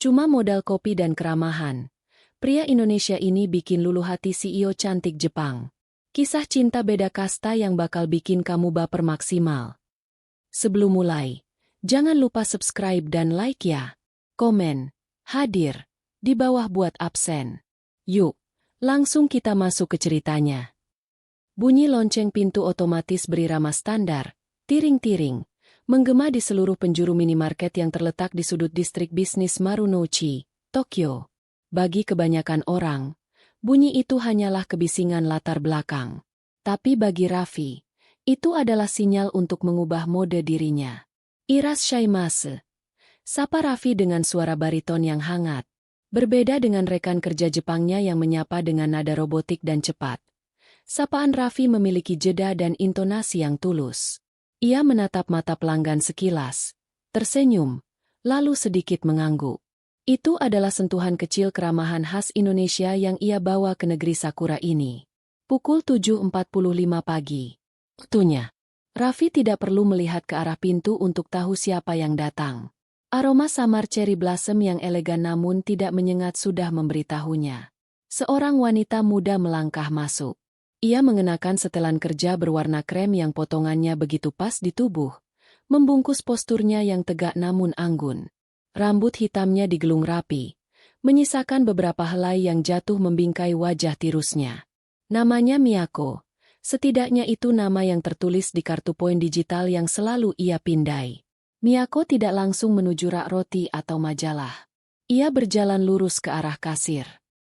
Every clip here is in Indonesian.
Cuma modal kopi dan keramahan. Pria Indonesia ini bikin luluh hati CEO cantik Jepang. Kisah cinta beda kasta yang bakal bikin kamu baper maksimal. Sebelum mulai, jangan lupa subscribe dan like ya. Komen, hadir, di bawah buat absen. Yuk, langsung kita masuk ke ceritanya. Bunyi lonceng pintu otomatis berirama standar, tiring-tiring, menggema di seluruh penjuru minimarket yang terletak di sudut distrik bisnis Marunouchi, Tokyo. Bagi kebanyakan orang, bunyi itu hanyalah kebisingan latar belakang. Tapi bagi Raffi, itu adalah sinyal untuk mengubah mode dirinya. Irashaimase. Sapa Raffi dengan suara bariton yang hangat. Berbeda dengan rekan kerja Jepangnya yang menyapa dengan nada robotik dan cepat. Sapaan Raffi memiliki jeda dan intonasi yang tulus. Ia menatap mata pelanggan sekilas, tersenyum, lalu sedikit mengangguk. Itu adalah sentuhan kecil keramahan khas Indonesia yang ia bawa ke negeri Sakura ini. Pukul 7.45 pagi. Waktunya. Raffi tidak perlu melihat ke arah pintu untuk tahu siapa yang datang. Aroma samar cherry blossom yang elegan namun tidak menyengat sudah memberitahunya. Seorang wanita muda melangkah masuk. Ia mengenakan setelan kerja berwarna krem yang potongannya begitu pas di tubuh, membungkus posturnya yang tegak namun anggun. Rambut hitamnya digelung rapi, menyisakan beberapa helai yang jatuh membingkai wajah tirusnya. Namanya Miyako, setidaknya itu nama yang tertulis di kartu poin digital yang selalu ia pindai. Miyako tidak langsung menuju rak roti atau majalah. Ia berjalan lurus ke arah kasir.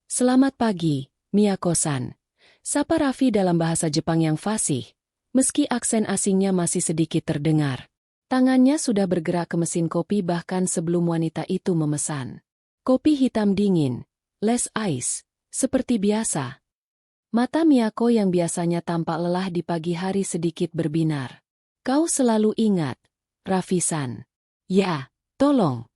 Selamat pagi, Miyako-san. Sapa Raffi dalam bahasa Jepang yang fasih, meski aksen asingnya masih sedikit terdengar. Tangannya sudah bergerak ke mesin kopi bahkan sebelum wanita itu memesan. Kopi hitam dingin, less ice, seperti biasa. Mata Miyako yang biasanya tampak lelah di pagi hari sedikit berbinar. Kau selalu ingat, Raffi-san. Ya, tolong.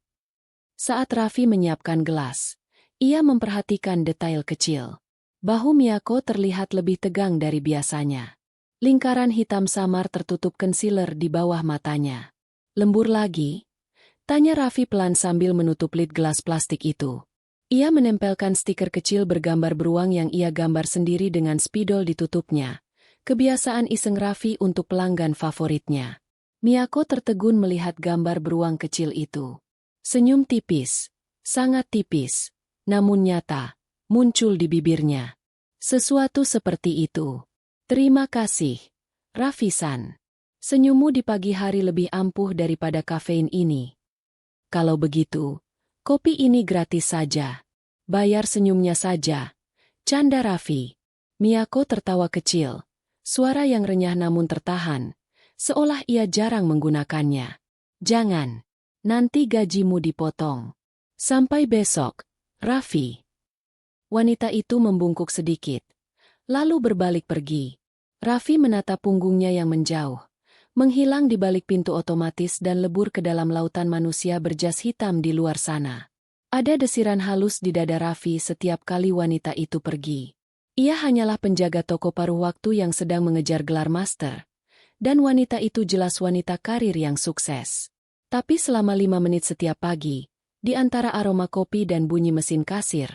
Saat Raffi menyiapkan gelas, ia memperhatikan detail kecil. Bahu Miyako terlihat lebih tegang dari biasanya. Lingkaran hitam samar tertutup concealer di bawah matanya. Lembur lagi? Tanya Raffi pelan sambil menutup lid gelas plastik itu. Ia menempelkan stiker kecil bergambar beruang yang ia gambar sendiri dengan spidol ditutupnya. Kebiasaan iseng Raffi untuk pelanggan favoritnya. Miyako tertegun melihat gambar beruang kecil itu. Senyum tipis, sangat tipis, namun nyata, muncul di bibirnya. Sesuatu seperti itu. Terima kasih, Raffi-san. Senyummu di pagi hari lebih ampuh daripada kafein ini. Kalau begitu, kopi ini gratis saja. Bayar senyumnya saja. Canda Raffi. Miyako tertawa kecil. Suara yang renyah namun tertahan. Seolah ia jarang menggunakannya. Jangan. Nanti gajimu dipotong. Sampai besok, Raffi. Wanita itu membungkuk sedikit. Lalu berbalik pergi. Raffi menatap punggungnya yang menjauh, menghilang di balik pintu otomatis dan lebur ke dalam lautan manusia berjas hitam di luar sana. Ada desiran halus di dada Raffi setiap kali wanita itu pergi. Ia hanyalah penjaga toko paruh waktu yang sedang mengejar gelar master. Dan wanita itu jelas wanita karir yang sukses. Tapi selama 5 menit setiap pagi, di antara aroma kopi dan bunyi mesin kasir,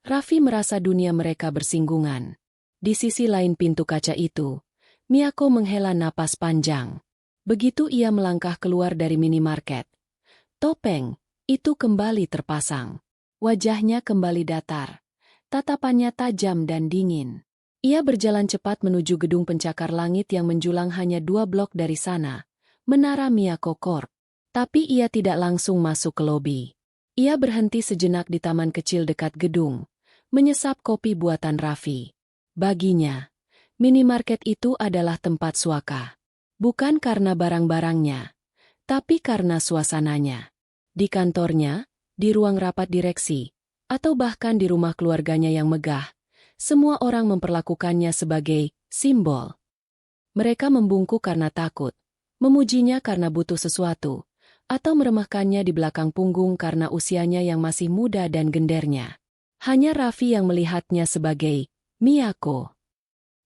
Raffi merasa dunia mereka bersinggungan. Di sisi lain pintu kaca itu, Miyako menghela napas panjang. Begitu ia melangkah keluar dari minimarket, topeng itu kembali terpasang. Wajahnya kembali datar. Tatapannya tajam dan dingin. Ia berjalan cepat menuju gedung pencakar langit yang menjulang hanya 2 blok dari sana, Menara Miyako Corp. Tapi ia tidak langsung masuk ke lobi. Ia berhenti sejenak di taman kecil dekat gedung, menyesap kopi buatan Raffi. Baginya, minimarket itu adalah tempat suaka. Bukan karena barang-barangnya, tapi karena suasananya. Di kantornya, di ruang rapat direksi, atau bahkan di rumah keluarganya yang megah, semua orang memperlakukannya sebagai simbol. Mereka membungkuk karena takut, memujinya karena butuh sesuatu, atau meremehkannya di belakang punggung karena usianya yang masih muda dan gendernya. Hanya Raffi yang melihatnya sebagai Miyako.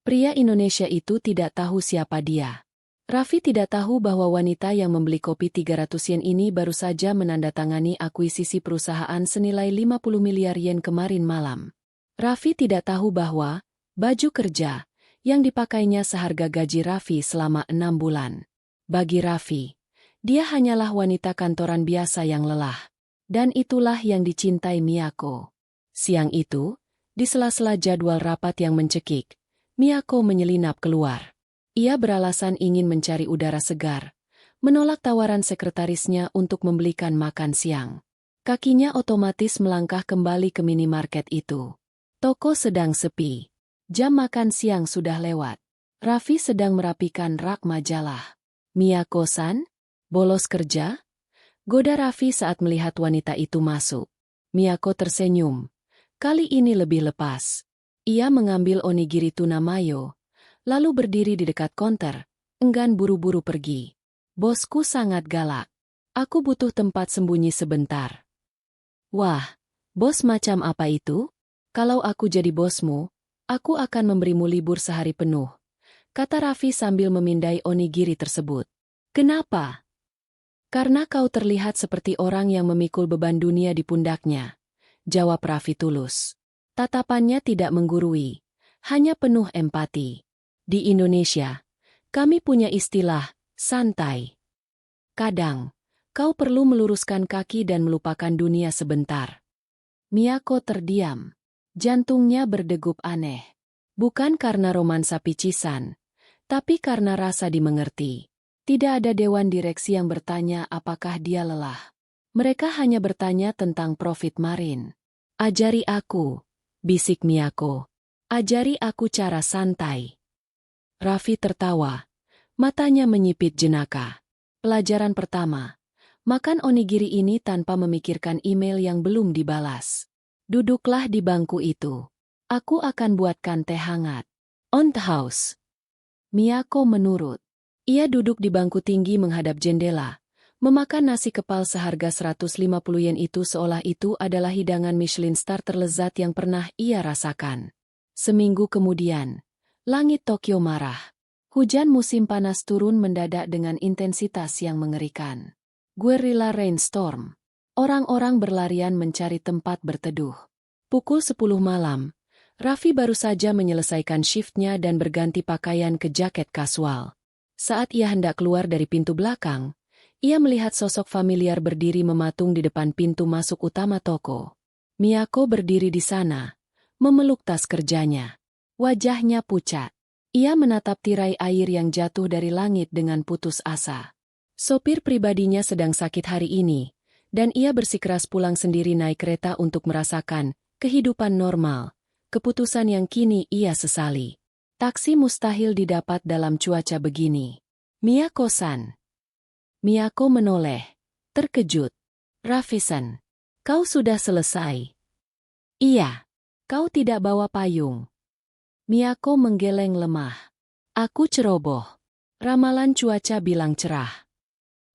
Pria Indonesia itu tidak tahu siapa dia. Raffi tidak tahu bahwa wanita yang membeli kopi 300 yen ini baru saja menandatangani akuisisi perusahaan senilai 50 miliar yen kemarin malam. Raffi tidak tahu bahwa baju kerja yang dipakainya seharga gaji Raffi selama 6 bulan. Bagi Raffi, dia hanyalah wanita kantoran biasa yang lelah. Dan itulah yang dicintai Miyako. Siang itu, di sela-sela jadwal rapat yang mencekik, Miyako menyelinap keluar. Ia beralasan ingin mencari udara segar, menolak tawaran sekretarisnya untuk membelikan makan siang. Kakinya otomatis melangkah kembali ke minimarket itu. Toko sedang sepi. Jam makan siang sudah lewat. Raffi sedang merapikan rak majalah. "Miyako-san? Bolos kerja?" goda Raffi saat melihat wanita itu masuk. Miyako tersenyum. Kali ini lebih lepas. Ia mengambil onigiri tuna mayo, lalu berdiri di dekat konter, enggan buru-buru pergi. "Bosku sangat galak. Aku butuh tempat sembunyi sebentar." "Wah, bos macam apa itu? Kalau aku jadi bosmu, aku akan memberimu libur sehari penuh," kata Raffi sambil memindai onigiri tersebut. "Kenapa?" "Karena kau terlihat seperti orang yang memikul beban dunia di pundaknya," jawab Raffi tulus. Tatapannya tidak menggurui, hanya penuh empati. Di Indonesia, kami punya istilah, santai. Kadang, kau perlu meluruskan kaki dan melupakan dunia sebentar. Miyako terdiam. Jantungnya berdegup aneh. Bukan karena romansa picisan, tapi karena rasa dimengerti. Tidak ada dewan direksi yang bertanya apakah dia lelah. Mereka hanya bertanya tentang profit marin. "Ajari aku," bisik Miyako. "Ajari aku cara santai." Raffi tertawa. Matanya menyipit jenaka. Pelajaran pertama. Makan onigiri ini tanpa memikirkan email yang belum dibalas. "Duduklah di bangku itu. Aku akan buatkan teh hangat." "On the house." Miyako menurut. Ia duduk di bangku tinggi menghadap jendela, memakan nasi kepal seharga 150 yen itu seolah itu adalah hidangan Michelin star terlezat yang pernah ia rasakan. Seminggu kemudian, langit Tokyo marah. Hujan musim panas turun mendadak dengan intensitas yang mengerikan. Guerrilla rainstorm. Orang-orang berlarian mencari tempat berteduh. Pukul 10 malam, Raffi baru saja menyelesaikan shiftnya dan berganti pakaian ke jaket kasual. Saat ia hendak keluar dari pintu belakang, ia melihat sosok familiar berdiri mematung di depan pintu masuk utama toko. Miyako berdiri di sana, memeluk tas kerjanya. Wajahnya pucat. Ia menatap tirai air yang jatuh dari langit dengan putus asa. Sopir pribadinya sedang sakit hari ini, dan ia bersikeras pulang sendiri naik kereta untuk merasakan kehidupan normal, keputusan yang kini ia sesali. Taksi mustahil didapat dalam cuaca begini. "Miyako-san." Miyako menoleh, terkejut. "Raffi-san, kau sudah selesai?" "Iya." "Kau tidak bawa payung?" Miyako menggeleng lemah. "Aku ceroboh. Ramalan cuaca bilang cerah."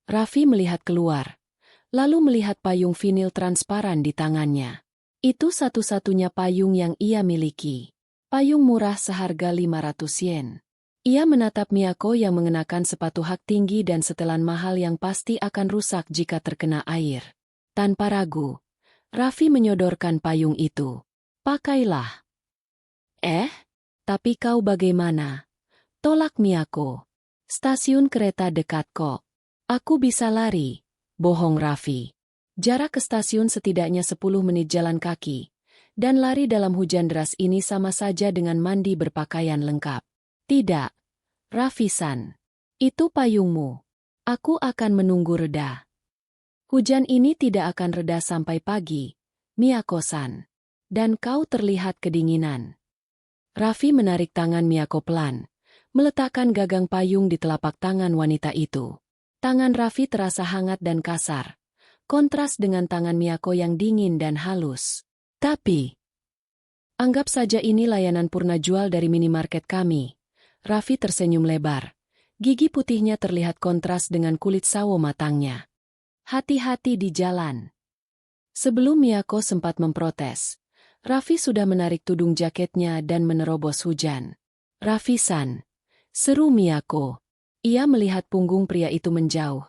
Raffi melihat keluar, lalu melihat payung vinil transparan di tangannya. Itu satu-satunya payung yang ia miliki. Payung murah seharga 500 yen. Ia menatap Miyako yang mengenakan sepatu hak tinggi dan setelan mahal yang pasti akan rusak jika terkena air. Tanpa ragu, Raffi menyodorkan payung itu. "Pakailah." "Tapi kau bagaimana?" tolak Miyako. "Stasiun kereta dekat kok. Aku bisa lari." Bohong Raffi. Jarak ke stasiun setidaknya 10 menit jalan kaki. Dan lari dalam hujan deras ini sama saja dengan mandi berpakaian lengkap. "Tidak, Raffi-san. Itu payungmu. Aku akan menunggu reda." "Hujan ini tidak akan reda sampai pagi, Miyako-san. Dan kau terlihat kedinginan." Raffi menarik tangan Miyako pelan, meletakkan gagang payung di telapak tangan wanita itu. Tangan Raffi terasa hangat dan kasar, kontras dengan tangan Miyako yang dingin dan halus. "Tapi, anggap saja ini layanan purna jual dari minimarket kami." Raffi tersenyum lebar. Gigi putihnya terlihat kontras dengan kulit sawo matangnya. "Hati-hati di jalan." Sebelum Miyako sempat memprotes, Raffi sudah menarik tudung jaketnya dan menerobos hujan. "Raffi-san," seru Miyako. Ia melihat punggung pria itu menjauh,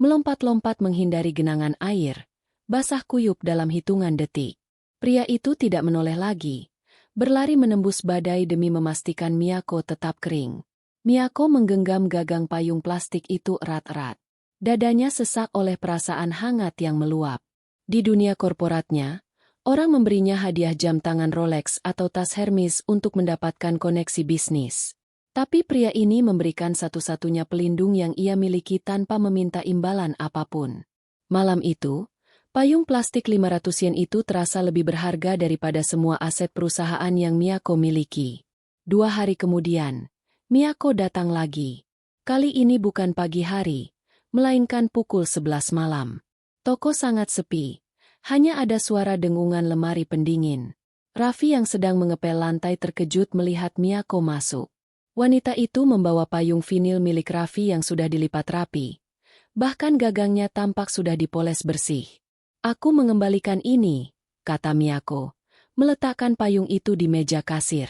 melompat-lompat menghindari genangan air, basah kuyup dalam hitungan detik. Pria itu tidak menoleh lagi, berlari menembus badai demi memastikan Miyako tetap kering. Miyako menggenggam gagang payung plastik itu erat-erat. Dadanya sesak oleh perasaan hangat yang meluap. Di dunia korporatnya, orang memberinya hadiah jam tangan Rolex atau tas Hermes untuk mendapatkan koneksi bisnis. Tapi pria ini memberikan satu-satunya pelindung yang ia miliki tanpa meminta imbalan apapun. Malam itu, payung plastik 500 yen itu terasa lebih berharga daripada semua aset perusahaan yang Miyako miliki. 2 hari kemudian, Miyako datang lagi. Kali ini bukan pagi hari, melainkan pukul 11 malam. Toko sangat sepi, hanya ada suara dengungan lemari pendingin. Raffi yang sedang mengepel lantai terkejut melihat Miyako masuk. Wanita itu membawa payung vinil milik Raffi yang sudah dilipat rapi. Bahkan gagangnya tampak sudah dipoles bersih. "Aku mengembalikan ini," kata Miyako, meletakkan payung itu di meja kasir.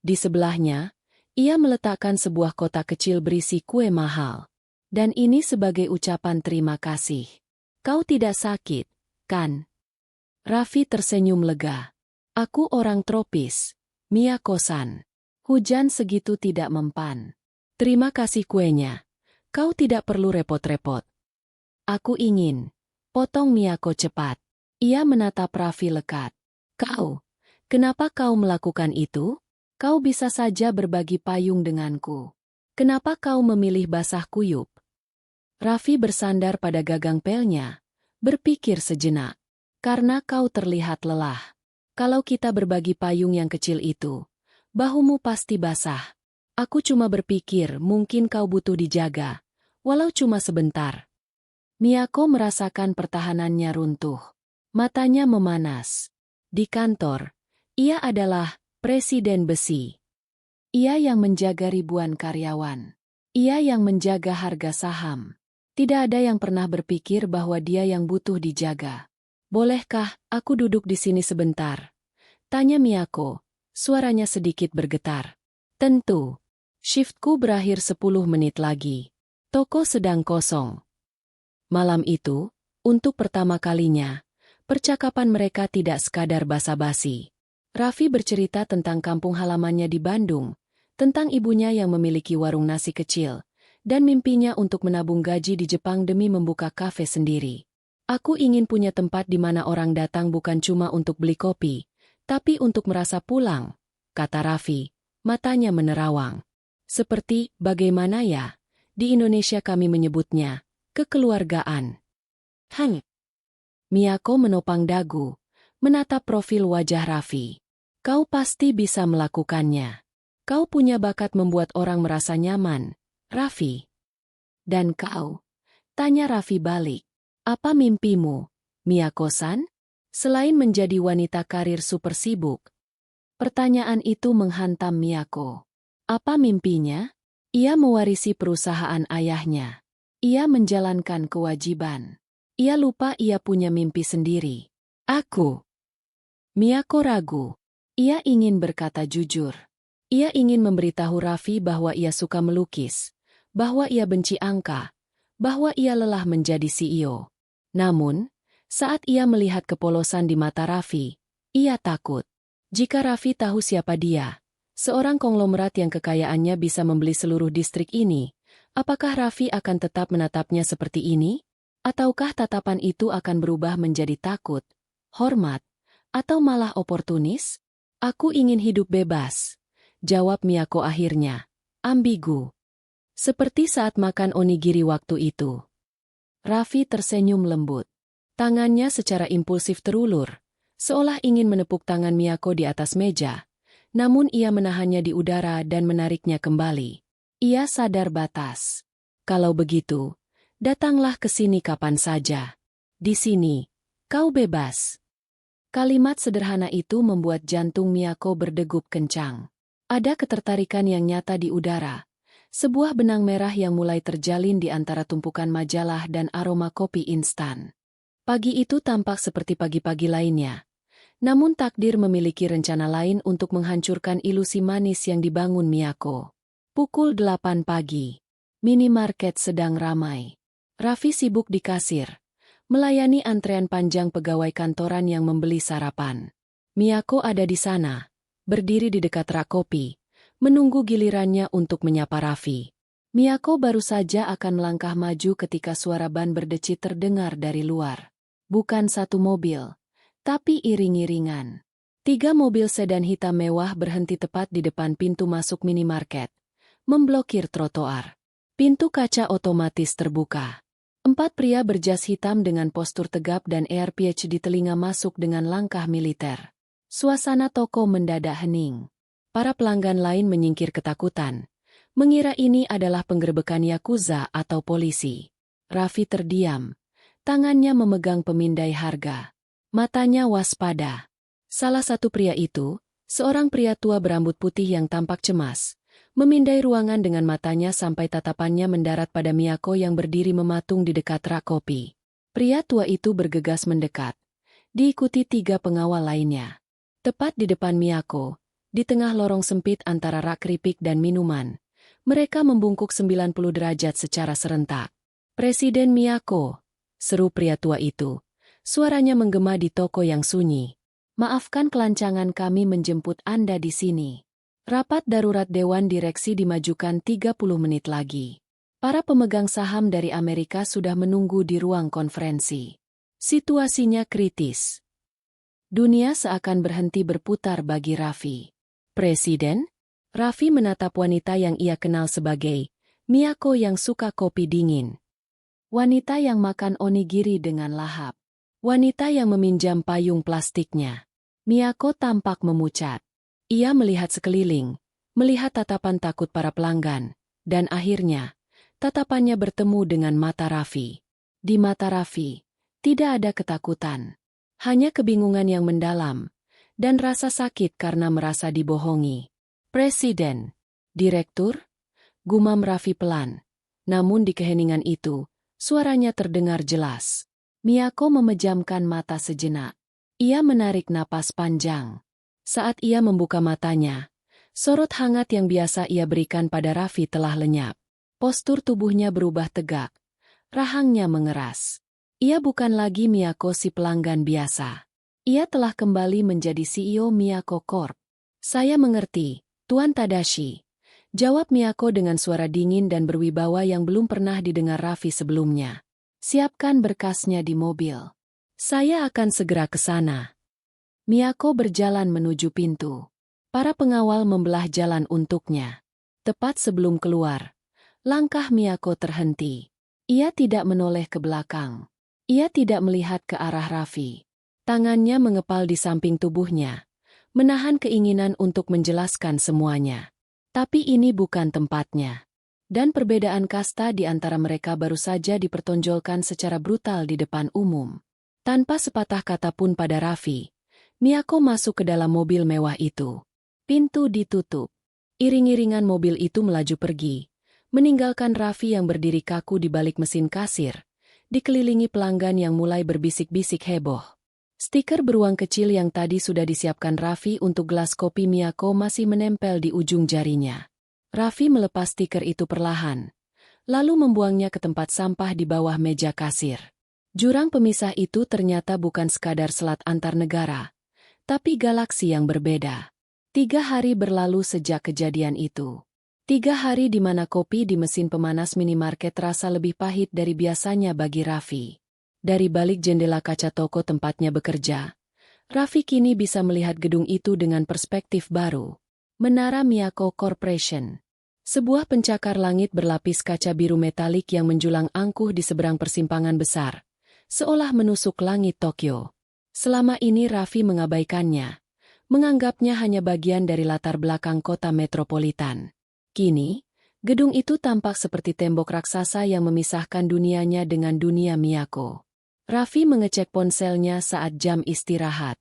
Di sebelahnya, ia meletakkan sebuah kotak kecil berisi kue mahal. "Dan ini sebagai ucapan terima kasih. Kau tidak sakit, kan?" Raffi tersenyum lega. "Aku orang tropis, Miyako-san. Hujan segitu tidak mempan. Terima kasih kuenya. Kau tidak perlu repot-repot." "Aku ingin," potong Miyako cepat. Ia menatap Raffi lekat. Kenapa kau melakukan itu? Kau bisa saja berbagi payung denganku. Kenapa kau memilih basah kuyup?" Raffi bersandar pada gagang pelnya, berpikir sejenak. "Karena kau terlihat lelah. Kalau kita berbagi payung yang kecil itu, bahumu pasti basah. Aku cuma berpikir mungkin kau butuh dijaga, walau cuma sebentar." Miyako merasakan pertahanannya runtuh. Matanya memanas. Di kantor, ia adalah presiden besi. Ia yang menjaga ribuan karyawan. Ia yang menjaga harga saham. Tidak ada yang pernah berpikir bahwa dia yang butuh dijaga. "Bolehkah aku duduk di sini sebentar?" tanya Miyako. Suaranya sedikit bergetar. "Tentu. Shiftku berakhir 10 menit lagi. Toko sedang kosong." Malam itu, untuk pertama kalinya, percakapan mereka tidak sekadar basa-basi. Raffi bercerita tentang kampung halamannya di Bandung, tentang ibunya yang memiliki warung nasi kecil, dan mimpinya untuk menabung gaji di Jepang demi membuka kafe sendiri. "Aku ingin punya tempat di mana orang datang bukan cuma untuk beli kopi, tapi untuk merasa pulang," kata Raffi, matanya menerawang. "Seperti, bagaimana ya? Di Indonesia kami menyebutnya kekeluargaan." Miyako menopang dagu, menatap profil wajah Raffi. "Kau pasti bisa melakukannya. Kau punya bakat membuat orang merasa nyaman, Raffi." "Dan kau?" tanya Raffi balik. "Apa mimpimu, Miyako-san? Selain menjadi wanita karir super sibuk." Pertanyaan itu menghantam Miyako. Apa mimpinya? Ia mewarisi perusahaan ayahnya. Ia menjalankan kewajiban. Ia lupa ia punya mimpi sendiri. "Aku." Miyako ragu. Ia ingin berkata jujur. Ia ingin memberitahu Raffi bahwa ia suka melukis, bahwa ia benci angka, bahwa ia lelah menjadi CEO. Namun, saat ia melihat kepolosan di mata Raffi, ia takut. Jika Raffi tahu siapa dia, seorang konglomerat yang kekayaannya bisa membeli seluruh distrik ini, apakah Raffi akan tetap menatapnya seperti ini? Ataukah tatapan itu akan berubah menjadi takut, hormat, atau malah oportunis? "Aku ingin hidup bebas," jawab Miyako akhirnya, ambigu. Seperti saat makan onigiri waktu itu. Raffi tersenyum lembut. Tangannya secara impulsif terulur, seolah ingin menepuk tangan Miyako di atas meja, namun ia menahannya di udara dan menariknya kembali. Ia sadar batas. "Kalau begitu, datanglah ke sini kapan saja. Di sini, kau bebas." Kalimat sederhana itu membuat jantung Miyako berdegup kencang. Ada ketertarikan yang nyata di udara, sebuah benang merah yang mulai terjalin di antara tumpukan majalah dan aroma kopi instan. Pagi itu tampak seperti pagi-pagi lainnya. Namun takdir memiliki rencana lain untuk menghancurkan ilusi manis yang dibangun Miyako. Pukul 8 pagi. Minimarket sedang ramai. Raffi sibuk di kasir, melayani antrean panjang pegawai kantoran yang membeli sarapan. Miyako ada di sana, berdiri di dekat rak kopi, menunggu gilirannya untuk menyapa Raffi. Miyako baru saja akan melangkah maju ketika suara ban berdecit terdengar dari luar. Bukan satu mobil, tapi iring-iringan. 3 mobil sedan hitam mewah berhenti tepat di depan pintu masuk minimarket, memblokir trotoar. Pintu kaca otomatis terbuka. 4 pria berjas hitam dengan postur tegap dan earpiece di telinga masuk dengan langkah militer. Suasana toko mendadak hening. Para pelanggan lain menyingkir ketakutan, mengira ini adalah penggerebekan Yakuza atau polisi. Raffi terdiam, tangannya memegang pemindai harga. Matanya waspada. Salah satu pria itu, seorang pria tua berambut putih yang tampak cemas, memindai ruangan dengan matanya sampai tatapannya mendarat pada Miyako yang berdiri mematung di dekat rak kopi. Pria tua itu bergegas mendekat, diikuti 3 pengawal lainnya. Tepat di depan Miyako, di tengah lorong sempit antara rak keripik dan minuman, mereka membungkuk 90 derajat secara serentak. "Presiden Miyako," seru pria tua itu. Suaranya menggema di toko yang sunyi. "Maafkan kelancangan kami menjemput Anda di sini. Rapat darurat Dewan Direksi dimajukan 30 menit lagi. Para pemegang saham dari Amerika sudah menunggu di ruang konferensi. Situasinya kritis." Dunia seakan berhenti berputar bagi Raffi. "Presiden?" Raffi menatap wanita yang ia kenal sebagai Miyako yang suka kopi dingin. Wanita yang makan onigiri dengan lahap. Wanita yang meminjam payung plastiknya. Miyako tampak memucat. Ia melihat sekeliling, melihat tatapan takut para pelanggan, dan akhirnya, tatapannya bertemu dengan mata Raffi. Di mata Raffi, tidak ada ketakutan. Hanya kebingungan yang mendalam, dan rasa sakit karena merasa dibohongi. "Presiden, Direktur?" gumam Raffi pelan. Namun di keheningan itu, suaranya terdengar jelas. Miyako memejamkan mata sejenak. Ia menarik napas panjang. Saat ia membuka matanya, sorot hangat yang biasa ia berikan pada Raffi telah lenyap. Postur tubuhnya berubah tegak. Rahangnya mengeras. Ia bukan lagi Miyako si pelanggan biasa. Ia telah kembali menjadi CEO Miyako Corp. "Saya mengerti, Tuan Tadashi," jawab Miyako dengan suara dingin dan berwibawa yang belum pernah didengar Raffi sebelumnya. "Siapkan berkasnya di mobil. Saya akan segera ke sana." Miyako berjalan menuju pintu. Para pengawal membelah jalan untuknya. Tepat sebelum keluar, langkah Miyako terhenti. Ia tidak menoleh ke belakang. Ia tidak melihat ke arah Raffi. Tangannya mengepal di samping tubuhnya, menahan keinginan untuk menjelaskan semuanya. Tapi ini bukan tempatnya. Dan perbedaan kasta di antara mereka baru saja dipertonjolkan secara brutal di depan umum. Tanpa sepatah kata pun pada Raffi, Miyako masuk ke dalam mobil mewah itu. Pintu ditutup. Iring-iringan mobil itu melaju pergi, meninggalkan Raffi yang berdiri kaku di balik mesin kasir, dikelilingi pelanggan yang mulai berbisik-bisik heboh. Stiker beruang kecil yang tadi sudah disiapkan Raffi untuk gelas kopi Miyako masih menempel di ujung jarinya. Raffi melepas stiker itu perlahan, lalu membuangnya ke tempat sampah di bawah meja kasir. Jurang pemisah itu ternyata bukan sekadar selat antar negara, tapi galaksi yang berbeda. 3 hari berlalu sejak kejadian itu. 3 hari di mana kopi di mesin pemanas minimarket terasa lebih pahit dari biasanya bagi Raffi. Dari balik jendela kaca toko tempatnya bekerja, Raffi kini bisa melihat gedung itu dengan perspektif baru. Menara Miyako Corporation. Sebuah pencakar langit berlapis kaca biru metalik yang menjulang angkuh di seberang persimpangan besar, seolah menusuk langit Tokyo. Selama ini Raffi mengabaikannya, menganggapnya hanya bagian dari latar belakang kota metropolitan. Kini, gedung itu tampak seperti tembok raksasa yang memisahkan dunianya dengan dunia Miyako. Raffi mengecek ponselnya saat jam istirahat.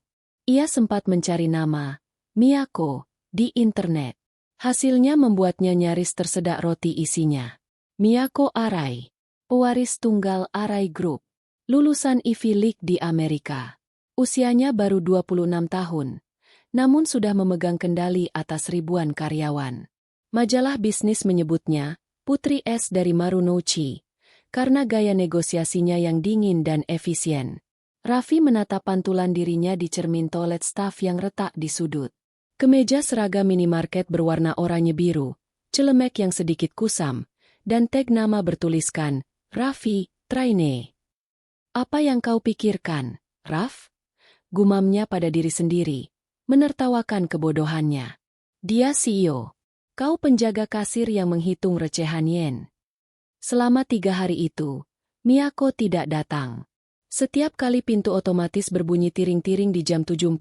Ia sempat mencari nama Miyako di internet. Hasilnya membuatnya nyaris tersedak roti isinya. Miyako Arai, pewaris tunggal Arai Group, lulusan Ivy League di Amerika. Usianya baru 26 tahun, namun sudah memegang kendali atas ribuan karyawan. Majalah bisnis menyebutnya putri es dari Marunouchi, karena gaya negosiasinya yang dingin dan efisien. Raffi menatap pantulan dirinya di cermin toilet staff yang retak di sudut. Kemeja seragam minimarket berwarna oranye biru, celemek yang sedikit kusam, dan tag nama bertuliskan, Raffi, Traine. Apa yang kau pikirkan, Raff? Gumamnya pada diri sendiri, menertawakan kebodohannya. Dia CEO. Kau penjaga kasir yang menghitung recehan yen. Selama 3 hari itu, Miyako tidak datang. Setiap kali pintu otomatis berbunyi tiring-tiring di jam 7.45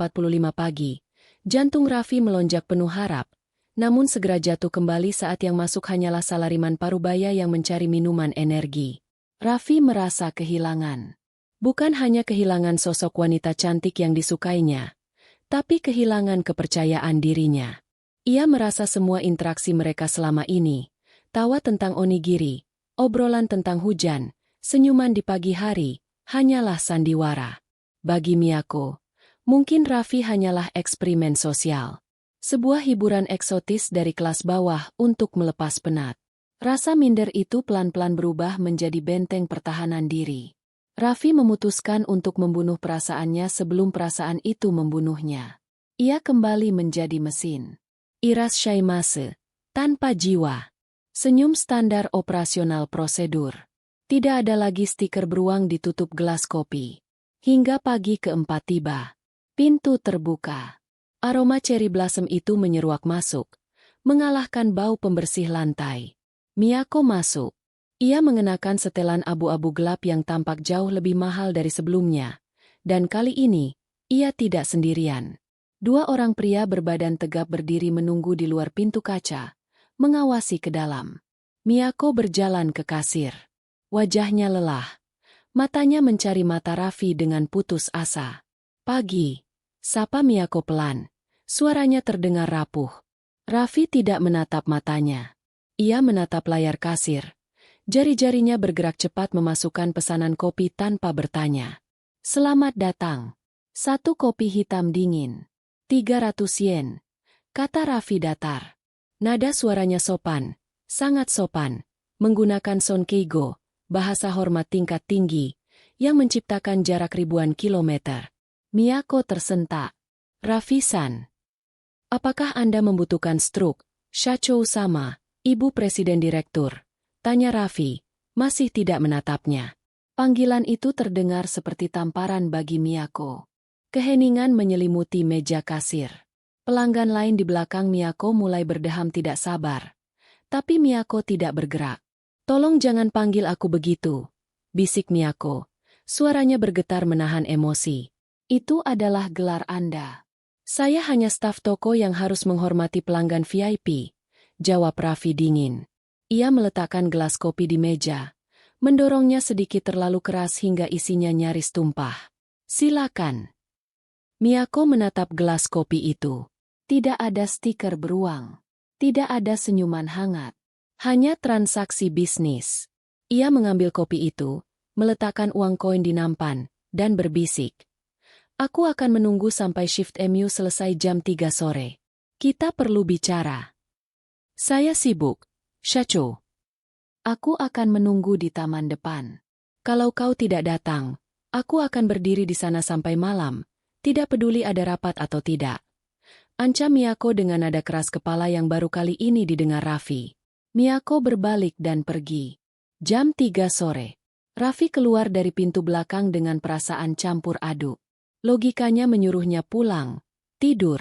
pagi, jantung Raffi melonjak penuh harap, namun segera jatuh kembali saat yang masuk hanyalah Salariman Parubaya yang mencari minuman energi. Raffi merasa kehilangan. Bukan hanya kehilangan sosok wanita cantik yang disukainya, tapi kehilangan kepercayaan dirinya. Ia merasa semua interaksi mereka selama ini, tawa tentang onigiri, obrolan tentang hujan, senyuman di pagi hari, hanyalah sandiwara. Bagi Miyako, mungkin Raffi hanyalah eksperimen sosial. Sebuah hiburan eksotis dari kelas bawah untuk melepas penat. Rasa minder itu pelan-pelan berubah menjadi benteng pertahanan diri. Raffi memutuskan untuk membunuh perasaannya sebelum perasaan itu membunuhnya. Ia kembali menjadi mesin. Irashaimase, tanpa jiwa. Senyum standar operasional prosedur. Tidak ada lagi stiker beruang di tutup gelas kopi. Hingga pagi keempat tiba. Pintu terbuka. Aroma cherry blossom itu menyeruak masuk, mengalahkan bau pembersih lantai. Miyako masuk. Ia mengenakan setelan abu-abu gelap yang tampak jauh lebih mahal dari sebelumnya. Dan kali ini, ia tidak sendirian. 2 orang pria berbadan tegap berdiri menunggu di luar pintu kaca, mengawasi ke dalam. Miyako berjalan ke kasir. Wajahnya lelah. Matanya mencari mata Raffi dengan putus asa. Pagi, sapa Miyako pelan. Suaranya terdengar rapuh. Raffi tidak menatap matanya. Ia menatap layar kasir. Jari-jarinya bergerak cepat memasukkan pesanan kopi tanpa bertanya. Selamat datang. 1 kopi hitam dingin. 300 yen, kata Raffi datar. Nada suaranya sopan, sangat sopan, menggunakan sonkeigo, bahasa hormat tingkat tinggi, yang menciptakan jarak ribuan kilometer. Miyako tersentak. Raffi-san, apakah Anda membutuhkan struk, Shacho-sama, Ibu Presiden Direktur? Tanya Raffi, masih tidak menatapnya. Panggilan itu terdengar seperti tamparan bagi Miyako. Keheningan menyelimuti meja kasir. Pelanggan lain di belakang Miyako mulai berdeham tidak sabar. Tapi Miyako tidak bergerak. Tolong jangan panggil aku begitu, bisik Miyako. Suaranya bergetar menahan emosi. Itu adalah gelar Anda. Saya hanya staf toko yang harus menghormati pelanggan VIP, jawab Raffi dingin. Ia meletakkan gelas kopi di meja, mendorongnya sedikit terlalu keras hingga isinya nyaris tumpah. Silakan. Miyako menatap gelas kopi itu. Tidak ada stiker beruang. Tidak ada senyuman hangat. Hanya transaksi bisnis. Ia mengambil kopi itu, meletakkan uang koin di nampan, dan berbisik. Aku akan menunggu sampai shift MU selesai jam 3 sore. Kita perlu bicara. Saya sibuk, Shacho. Aku akan menunggu di taman depan. Kalau kau tidak datang, aku akan berdiri di sana sampai malam. Tidak peduli ada rapat atau tidak. Ancam Miyako dengan nada keras kepala yang baru kali ini didengar Raffi. Miyako berbalik dan pergi. Jam 3 sore. Raffi keluar dari pintu belakang dengan perasaan campur aduk. Logikanya menyuruhnya pulang, tidur,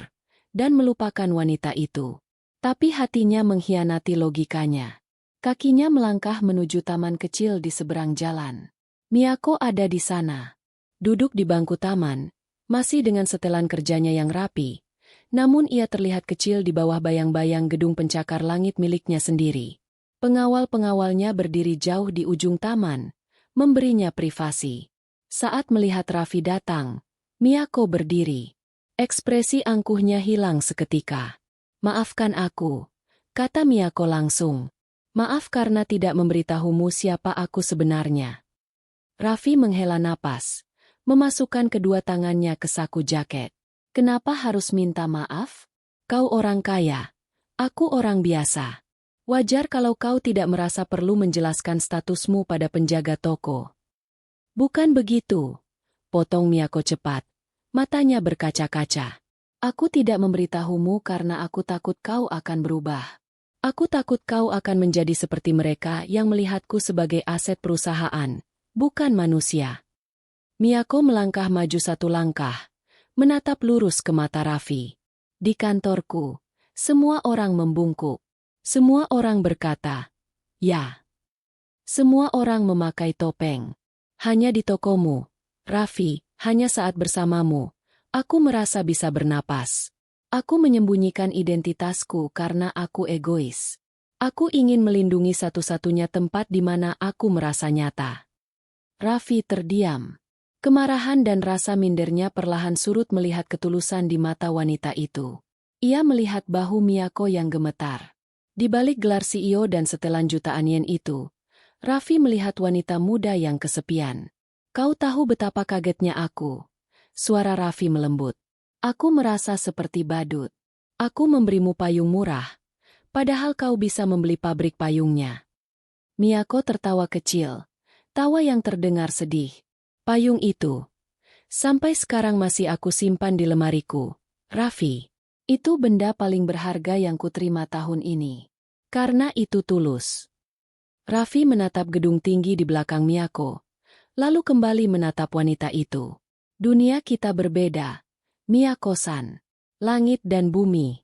dan melupakan wanita itu. Tapi hatinya mengkhianati logikanya. Kakinya melangkah menuju taman kecil di seberang jalan. Miyako ada di sana. Duduk di bangku taman. Masih dengan setelan kerjanya yang rapi, namun ia terlihat kecil di bawah bayang-bayang gedung pencakar langit miliknya sendiri. Pengawal-pengawalnya berdiri jauh di ujung taman, memberinya privasi. Saat melihat Raffi datang, Miyako berdiri. Ekspresi angkuhnya hilang seketika. Maafkan aku, kata Miyako langsung. Maaf karena tidak memberitahumu siapa aku sebenarnya. Raffi menghela napas. Memasukkan kedua tangannya ke saku jaket. Kenapa harus minta maaf? Kau orang kaya. Aku orang biasa. Wajar kalau kau tidak merasa perlu menjelaskan statusmu pada penjaga toko. Bukan begitu, potong Miyako cepat. Matanya berkaca-kaca. Aku tidak memberitahumu karena aku takut kau akan berubah. Aku takut kau akan menjadi seperti mereka yang melihatku sebagai aset perusahaan, bukan manusia. Miyako melangkah maju satu langkah, menatap lurus ke mata Raffi. Di kantorku, semua orang membungkuk. Semua orang berkata, ya. Semua orang memakai topeng. Hanya di tokomu, Raffi, hanya saat bersamamu, aku merasa bisa bernapas. Aku menyembunyikan identitasku karena aku egois. Aku ingin melindungi satu-satunya tempat di mana aku merasa nyata. Raffi terdiam. Kemarahan dan rasa mindernya perlahan surut melihat ketulusan di mata wanita itu. Ia melihat bahu Miyako yang gemetar. Di balik gelar CEO dan setelan jutaan yen itu, Raffi melihat wanita muda yang kesepian. Kau tahu betapa kagetnya aku. Suara Raffi melembut. Aku merasa seperti badut. Aku memberimu payung murah, padahal kau bisa membeli pabrik payungnya. Miyako tertawa kecil, tawa yang terdengar sedih. Payung itu, sampai sekarang masih aku simpan di lemariku. Raffi. Itu benda paling berharga yang kuterima tahun ini. Karena itu tulus. Raffi menatap gedung tinggi di belakang Miyako, lalu kembali menatap wanita itu. Dunia kita berbeda, Miyako-san. Langit dan bumi.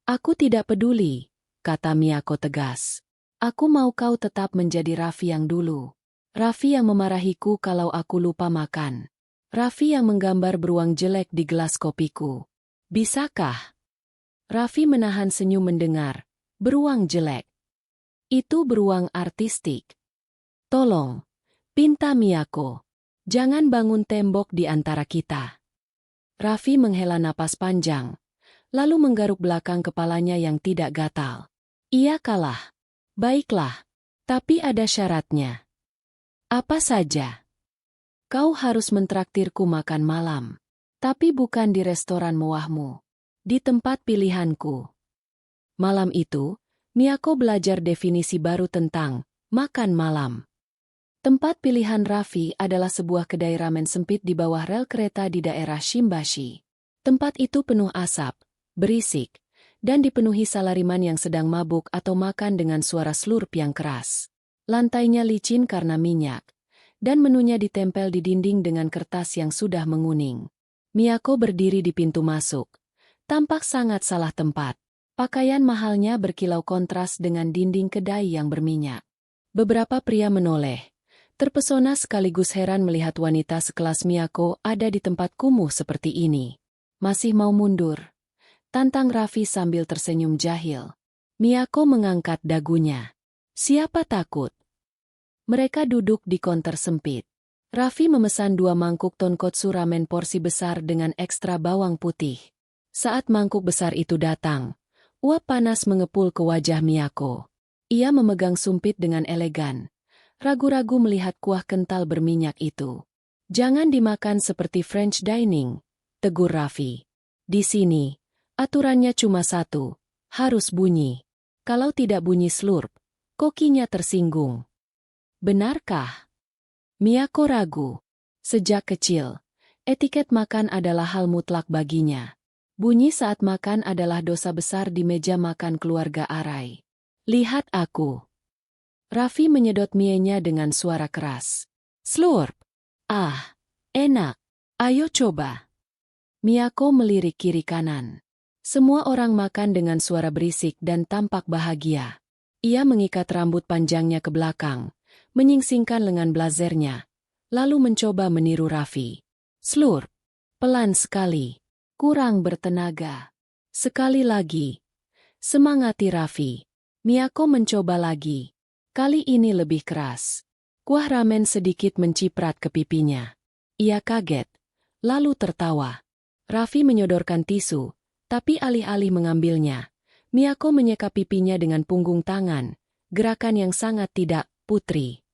Aku tidak peduli, kata Miyako tegas. Aku mau kau tetap menjadi Raffi yang dulu. Raffi yang memarahiku kalau aku lupa makan. Raffi yang menggambar beruang jelek di gelas kopiku. Bisakah? Raffi menahan senyum mendengar, beruang jelek. Itu beruang artistik. Tolong, pinta Miyako. Jangan bangun tembok di antara kita. Raffi menghela napas panjang, lalu menggaruk belakang kepalanya yang tidak gatal. Ia kalah. Baiklah, tapi ada syaratnya. Apa saja? Kau harus mentraktirku makan malam. Tapi bukan di restoran mewahmu. Di tempat pilihanku. Malam itu, Miyako belajar definisi baru tentang makan malam. Tempat pilihan Raffi adalah sebuah kedai ramen sempit di bawah rel kereta di daerah Shimbashi. Tempat itu penuh asap, berisik, dan dipenuhi salariman yang sedang mabuk atau makan dengan suara slurp yang keras. Lantainya licin karena minyak, dan menunya ditempel di dinding dengan kertas yang sudah menguning. Miyako berdiri di pintu masuk. Tampak sangat salah tempat. Pakaian mahalnya berkilau kontras dengan dinding kedai yang berminyak. Beberapa pria menoleh. Terpesona sekaligus heran melihat wanita sekelas Miyako ada di tempat kumuh seperti ini. Masih mau mundur? Tantang Raffi sambil tersenyum jahil. Miyako mengangkat dagunya. Siapa takut? Mereka duduk di konter sempit. Raffi memesan 2 mangkuk tonkotsu ramen porsi besar dengan ekstra bawang putih. Saat mangkuk besar itu datang, uap panas mengepul ke wajah Miyako. Ia memegang sumpit dengan elegan. Ragu-ragu melihat kuah kental berminyak itu. Jangan dimakan seperti French dining, tegur Raffi. Di sini, aturannya cuma satu, harus bunyi. Kalau tidak bunyi slurp, kokinya tersinggung. Benarkah? Miyako ragu. Sejak kecil, etiket makan adalah hal mutlak baginya. Bunyi saat makan adalah dosa besar di meja makan keluarga Arai. Lihat aku. Raffi menyedot mienya dengan suara keras. Slurp. Ah, enak. Ayo coba. Miyako melirik kiri kanan. Semua orang makan dengan suara berisik dan tampak bahagia. Ia mengikat rambut panjangnya ke belakang, menyingsingkan lengan blazernya, lalu mencoba meniru Raffi. Slurp. Pelan sekali. Kurang bertenaga. Sekali lagi. Semangati Raffi. Miyako mencoba lagi. Kali ini lebih keras. Kuah ramen sedikit menciprat ke pipinya. Ia kaget, lalu tertawa. Raffi menyodorkan tisu, tapi alih-alih mengambilnya, Miyako menyeka pipinya dengan punggung tangan, gerakan yang sangat tidak putri.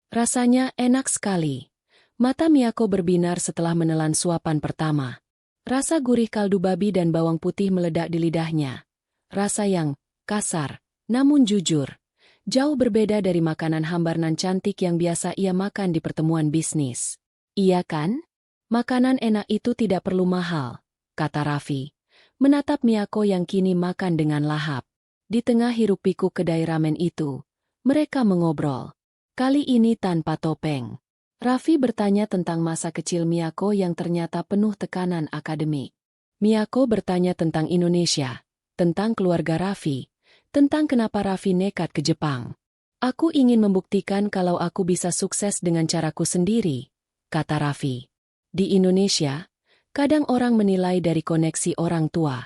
Rasanya enak sekali. Mata Miyako berbinar setelah menelan suapan pertama. Rasa gurih kaldu babi dan bawang putih meledak di lidahnya. Rasa yang kasar, Namun jujur, jauh berbeda dari makanan hambar nan cantik yang biasa ia makan di pertemuan bisnis. Iya kan? Makanan enak itu tidak perlu mahal, kata Raffi, menatap Miyako yang kini makan dengan lahap. Di tengah hiruk-pikuk kedai ramen itu, mereka mengobrol. Kali ini tanpa topeng. Raffi bertanya tentang masa kecil Miyako yang ternyata penuh tekanan akademik. Miyako bertanya tentang Indonesia, tentang keluarga Raffi, tentang kenapa Raffi nekat ke Jepang. Aku ingin membuktikan kalau aku bisa sukses dengan caraku sendiri, kata Raffi. Di Indonesia, kadang orang menilai dari koneksi orang tua.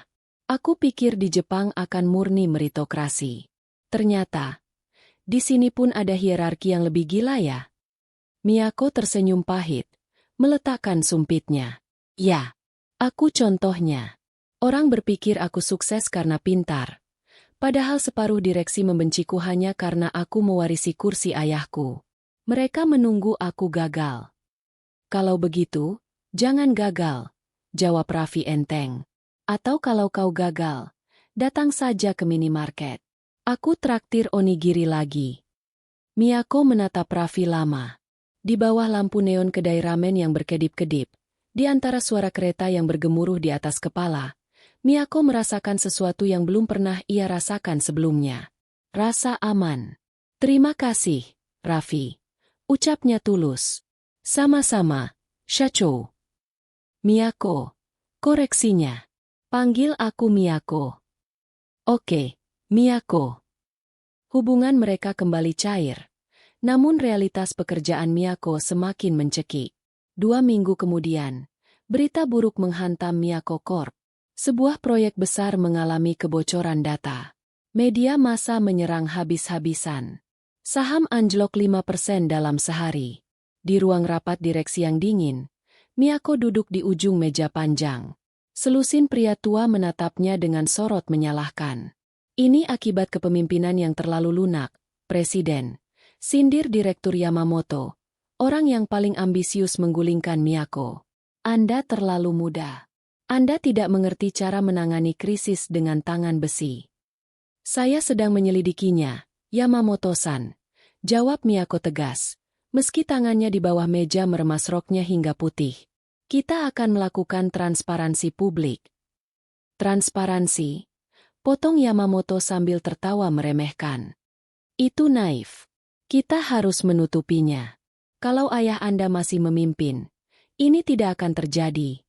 Aku pikir di Jepang akan murni meritokrasi. Ternyata, di sini pun ada hierarki yang lebih gila ya. Miyako tersenyum pahit, meletakkan sumpitnya. Ya, aku contohnya. Orang berpikir aku sukses karena pintar. Padahal separuh direksi membenciku hanya karena aku mewarisi kursi ayahku. Mereka menunggu aku gagal. Kalau begitu, jangan gagal, jawab Raffi enteng. Atau kalau kau gagal, datang saja ke minimarket. Aku traktir onigiri lagi. Miyako menatap Raffi lama. Di bawah lampu neon kedai ramen yang berkedip-kedip, di antara suara kereta yang bergemuruh di atas kepala, Miyako merasakan sesuatu yang belum pernah ia rasakan sebelumnya. Rasa aman. Terima kasih, Raffi. Ucapnya tulus. Sama-sama, Shacho. Miyako. Koreksinya. Panggil aku Miyako. Oke, Miyako. Hubungan mereka kembali cair. Namun realitas pekerjaan Miyako semakin mencekik. 2 minggu kemudian, berita buruk menghantam Miyako Corp. Sebuah proyek besar mengalami kebocoran data. Media massa menyerang habis-habisan. Saham anjlok 5% dalam sehari. Di ruang rapat direksi yang dingin, Miyako duduk di ujung meja panjang. Selusin pria tua menatapnya dengan sorot menyalahkan. Ini akibat kepemimpinan yang terlalu lunak, Presiden. Sindir Direktur Yamamoto, orang yang paling ambisius menggulingkan Miyako. Anda terlalu muda. Anda tidak mengerti cara menangani krisis dengan tangan besi. Saya sedang menyelidikinya, Yamamoto-san, jawab Miyako tegas. Meski tangannya di bawah meja meremas roknya hingga putih. Kita akan melakukan transparansi publik. Transparansi? Potong Yamamoto sambil tertawa meremehkan. Itu naif. Kita harus menutupinya. Kalau ayah Anda masih memimpin, ini tidak akan terjadi.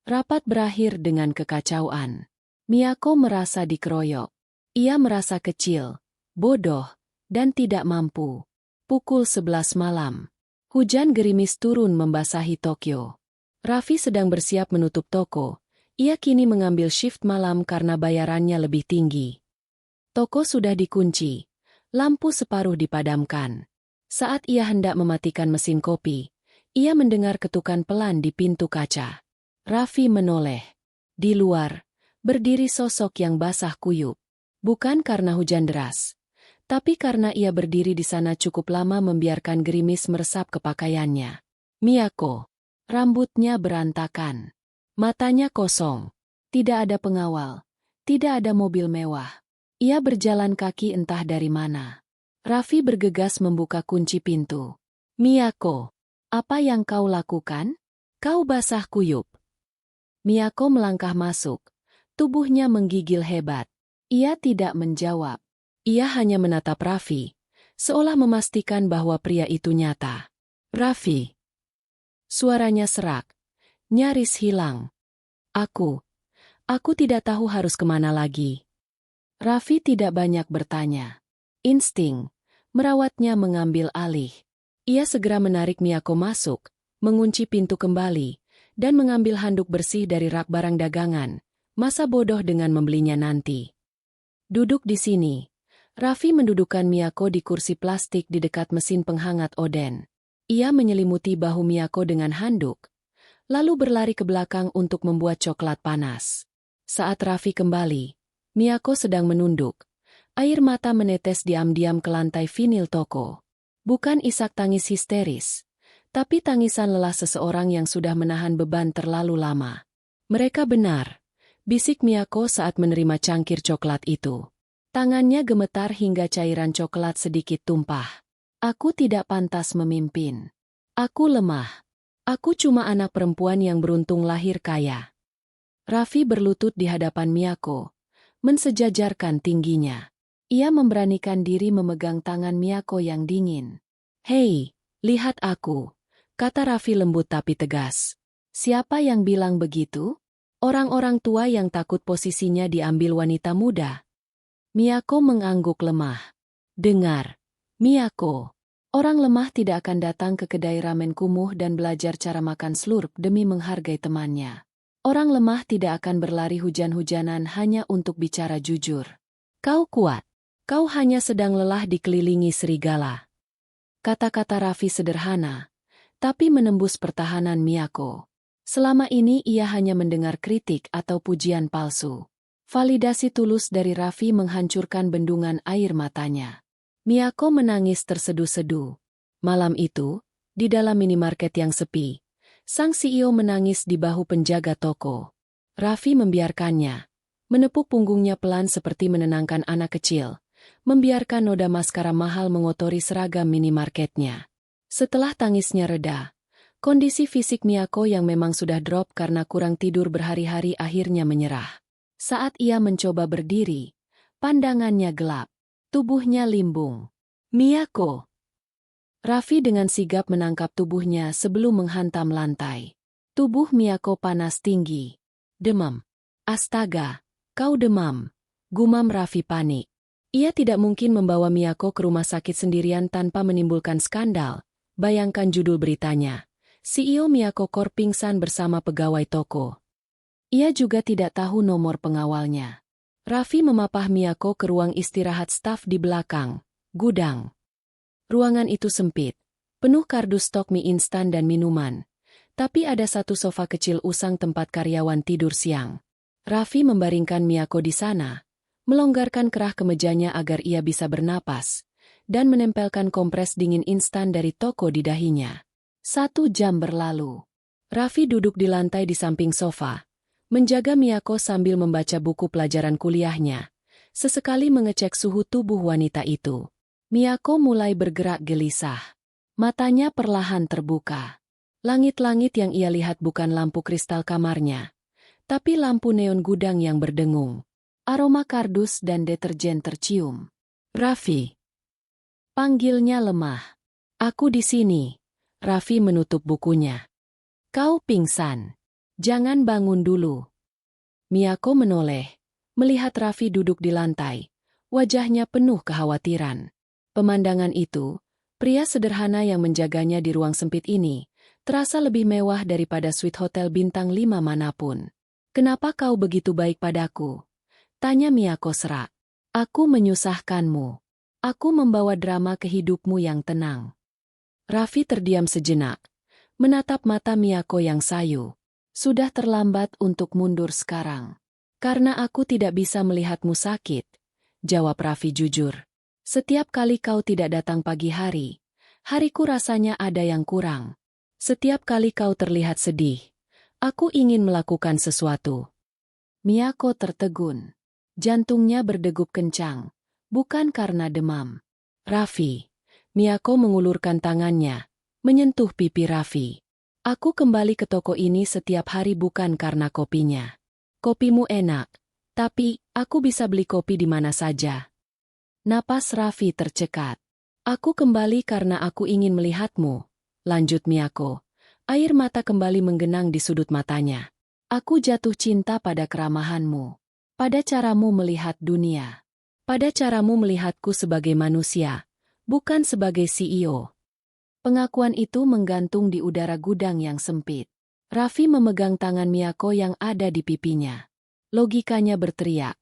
Rapat berakhir dengan kekacauan. Miyako merasa dikeroyok. Ia merasa kecil, bodoh, dan tidak mampu. Pukul 11 malam. Hujan gerimis turun membasahi Tokyo. Raffi sedang bersiap menutup toko. Ia kini mengambil shift malam karena bayarannya lebih tinggi. Toko sudah dikunci. Lampu separuh dipadamkan. Saat ia hendak mematikan mesin kopi, ia mendengar ketukan pelan di pintu kaca. Raffi menoleh. Di luar, berdiri sosok yang basah kuyup. Bukan karena hujan deras. Tapi karena ia berdiri di sana cukup lama membiarkan gerimis meresap ke pakaiannya. Miyako. Rambutnya berantakan. Matanya kosong. Tidak ada pengawal. Tidak ada mobil mewah. Ia berjalan kaki entah dari mana. Raffi bergegas membuka kunci pintu. Miyako. Apa yang kau lakukan? Kau basah kuyup. Miyako melangkah masuk. Tubuhnya menggigil hebat. Ia tidak menjawab. Ia hanya menatap Raffi, seolah memastikan bahwa pria itu nyata. Raffi. Suaranya serak, nyaris hilang. Aku tidak tahu harus kemana lagi. Raffi tidak banyak bertanya. Insting, merawatnya mengambil alih. Ia segera menarik Miyako masuk, mengunci pintu kembali, dan mengambil handuk bersih dari rak barang dagangan. Masa bodoh dengan membelinya nanti. Duduk di sini. Raffi mendudukkan Miyako di kursi plastik di dekat mesin penghangat oden. Ia menyelimuti bahu Miyako dengan handuk, lalu berlari ke belakang untuk membuat coklat panas. Saat Raffi kembali, Miyako sedang menunduk. Air mata menetes diam-diam ke lantai vinil toko. Bukan isak tangis histeris, tapi tangisan lelah seseorang yang sudah menahan beban terlalu lama. Mereka benar, bisik Miyako saat menerima cangkir coklat itu. Tangannya gemetar hingga cairan coklat sedikit tumpah. Aku tidak pantas memimpin. Aku lemah. Aku cuma anak perempuan yang beruntung lahir kaya. Raffi berlutut di hadapan Miyako, mensejajarkan tingginya. Ia memberanikan diri memegang tangan Miyako yang dingin. "Hei, lihat aku," kata Raffi lembut tapi tegas. "Siapa yang bilang begitu? Orang-orang tua yang takut posisinya diambil wanita muda." Miyako mengangguk lemah. "Dengar, Miyako. Orang lemah tidak akan datang ke kedai ramen kumuh dan belajar cara makan slurp demi menghargai temannya. Orang lemah tidak akan berlari hujan-hujanan hanya untuk bicara jujur. Kau kuat. Kau hanya sedang lelah dikelilingi serigala." Kata-kata Raffi sederhana, tapi menembus pertahanan Miyako. Selama ini ia hanya mendengar kritik atau pujian palsu. Validasi tulus dari Raffi menghancurkan bendungan air matanya. Miyako menangis terseduh-seduh. Malam itu, di dalam minimarket yang sepi, sang CEO menangis di bahu penjaga toko. Raffi membiarkannya, menepuk punggungnya pelan seperti menenangkan anak kecil, membiarkan noda maskara mahal mengotori seragam minimarketnya. Setelah tangisnya reda, kondisi fisik Miyako yang memang sudah drop karena kurang tidur berhari-hari akhirnya menyerah. Saat ia mencoba berdiri, pandangannya gelap, tubuhnya limbung. "Miyako!" Raffi dengan sigap menangkap tubuhnya sebelum menghantam lantai. Tubuh Miyako panas tinggi. "Demam. Astaga, kau demam," gumam Raffi panik. Ia tidak mungkin membawa Miyako ke rumah sakit sendirian tanpa menimbulkan skandal. Bayangkan judul beritanya. CEO Miyako Corp pingsan bersama pegawai toko. Ia juga tidak tahu nomor pengawalnya. Raffi memapah Miyako ke ruang istirahat staf di belakang, gudang. Ruangan itu sempit, penuh kardus stok mie instan dan minuman. Tapi ada satu sofa kecil usang tempat karyawan tidur siang. Raffi membaringkan Miyako di sana, melonggarkan kerah kemejanya agar ia bisa bernapas, dan menempelkan kompres dingin instan dari toko di dahinya. 1 jam berlalu. Raffi duduk di lantai di samping sofa, menjaga Miyako sambil membaca buku pelajaran kuliahnya, sesekali mengecek suhu tubuh wanita itu. Miyako mulai bergerak gelisah. Matanya perlahan terbuka. Langit-langit yang ia lihat bukan lampu kristal kamarnya, tapi lampu neon gudang yang berdengung. Aroma kardus dan deterjen tercium. "Raffi!" Panggilnya lemah. "Aku di sini." Raffi menutup bukunya. "Kau pingsan. Jangan bangun dulu." Miyako menoleh, melihat Raffi duduk di lantai, wajahnya penuh kekhawatiran. Pemandangan itu, pria sederhana yang menjaganya di ruang sempit ini, terasa lebih mewah daripada suite hotel bintang 5 manapun. "Kenapa kau begitu baik padaku?" tanya Miyako serak. "Aku menyusahkanmu. Aku membawa drama ke hidupmu yang tenang." Raffi terdiam sejenak, menatap mata Miyako yang sayu. "Sudah terlambat untuk mundur sekarang. Karena aku tidak bisa melihatmu sakit," jawab Raffi jujur. "Setiap kali kau tidak datang pagi hari, hariku rasanya ada yang kurang. Setiap kali kau terlihat sedih, aku ingin melakukan sesuatu." Miyako tertegun. Jantungnya berdegup kencang, bukan karena demam. "Raffi." Miyako mengulurkan tangannya, menyentuh pipi Raffi. "Aku kembali ke toko ini setiap hari bukan karena kopinya. Kopimu enak, tapi aku bisa beli kopi di mana saja." Napas Raffi tercekat. "Aku kembali karena aku ingin melihatmu," lanjut Miyako. Air mata kembali menggenang di sudut matanya. "Aku jatuh cinta pada keramahanmu. Pada caramu melihat dunia. Pada caramu melihatku sebagai manusia, bukan sebagai CEO." Pengakuan itu menggantung di udara gudang yang sempit. Raffi memegang tangan Miyako yang ada di pipinya. Logikanya berteriak,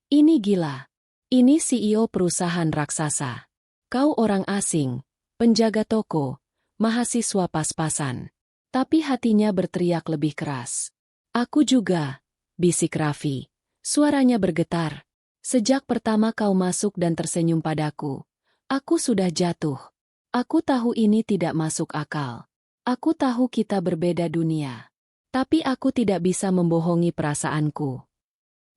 "Ini gila. Ini CEO perusahaan raksasa. Kau orang asing, penjaga toko, mahasiswa pas-pasan." Tapi hatinya berteriak lebih keras. "Aku juga," bisik Raffi. Suaranya bergetar. "Sejak pertama kau masuk dan tersenyum padaku, aku sudah jatuh. Aku tahu ini tidak masuk akal. Aku tahu kita berbeda dunia. Tapi aku tidak bisa membohongi perasaanku."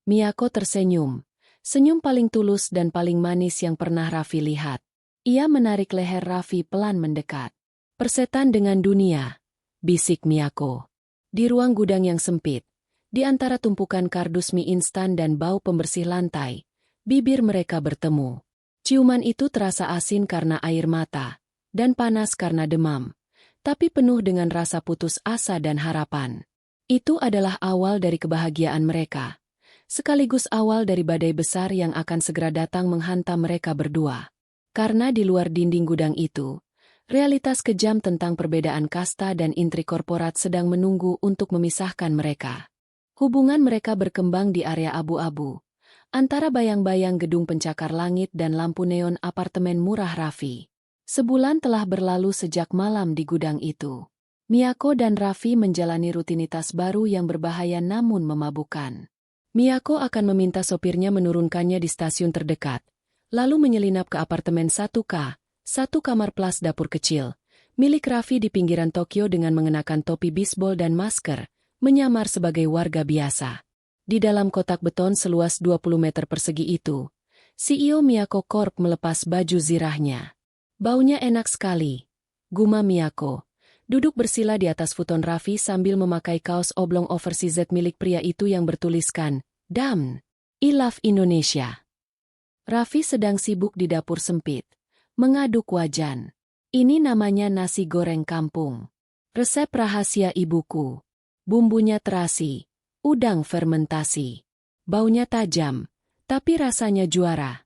Miyako tersenyum, Senyum paling tulus dan paling manis yang pernah Raffi lihat. Ia menarik leher Raffi pelan mendekat. Persetan dengan dunia, bisik Miyako. Di ruang gudang yang sempit, di antara tumpukan kardus mie instan dan bau pembersih lantai, bibir mereka bertemu. Ciuman itu terasa asin karena air mata, dan panas karena demam, tapi penuh dengan rasa putus asa dan harapan. Itu adalah awal dari kebahagiaan mereka, sekaligus awal dari badai besar yang akan segera datang menghantam mereka berdua. Karena di luar dinding gudang itu, realitas kejam tentang perbedaan kasta dan intrik korporat sedang menunggu untuk memisahkan mereka. Hubungan mereka berkembang di area abu-abu, antara bayang-bayang gedung pencakar langit dan lampu neon apartemen murah Raffi. Sebulan telah berlalu sejak malam di gudang itu. Miyako dan Raffi menjalani rutinitas baru yang berbahaya namun memabukkan. Miyako akan meminta sopirnya menurunkannya di stasiun terdekat, lalu menyelinap ke apartemen 1K, satu kamar plus dapur kecil, milik Raffi di pinggiran Tokyo dengan mengenakan topi bisbol dan masker, menyamar sebagai warga biasa. Di dalam kotak beton seluas 20 meter persegi itu, CEO Miyako Corp melepas baju zirahnya. Baunya enak sekali, gumam Miyako. Duduk bersila di atas futon Raffi sambil memakai kaos oblong oversize milik pria itu yang bertuliskan, "Damn, I love Indonesia." Raffi sedang sibuk di dapur sempit, mengaduk wajan. Ini namanya nasi goreng kampung. Resep rahasia ibuku. Bumbunya terasi, udang fermentasi. Baunya tajam, tapi rasanya juara.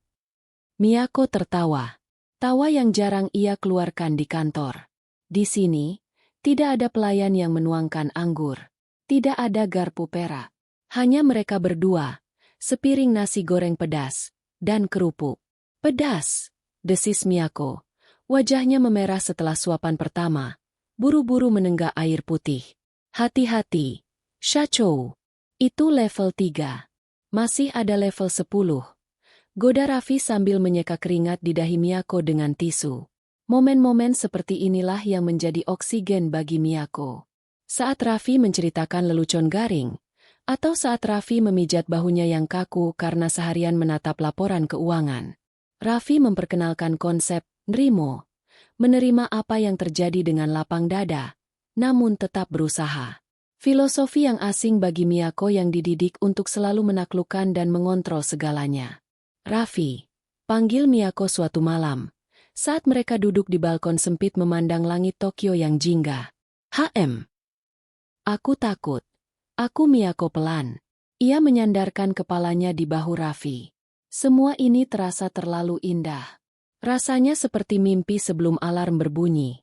Miyako tertawa. Tawa yang jarang ia keluarkan di kantor. Di sini, tidak ada pelayan yang menuangkan anggur. Tidak ada garpu perak. Hanya mereka berdua, sepiring nasi goreng pedas, dan kerupuk. Pedas, desis Miyako. Wajahnya memerah setelah suapan pertama. Buru-buru menenggak air putih. Hati-hati, Shacho. Itu level 3. Masih ada level 10. Goda Raffi sambil menyeka keringat di dahi Miyako dengan tisu. Momen-momen seperti inilah yang menjadi oksigen bagi Miyako. Saat Raffi menceritakan lelucon garing, atau saat Raffi memijat bahunya yang kaku karena seharian menatap laporan keuangan. Raffi memperkenalkan konsep "nrimo", menerima apa yang terjadi dengan lapang dada, namun tetap berusaha. Filosofi yang asing bagi Miyako yang dididik untuk selalu menaklukkan dan mengontrol segalanya. "Raffi," panggil Miyako suatu malam, saat mereka duduk di balkon sempit memandang langit Tokyo yang jingga. Aku takut." "Aku Miyako pelan." Ia menyandarkan kepalanya di bahu Raffi. Semua ini terasa terlalu indah. Rasanya seperti mimpi sebelum alarm berbunyi.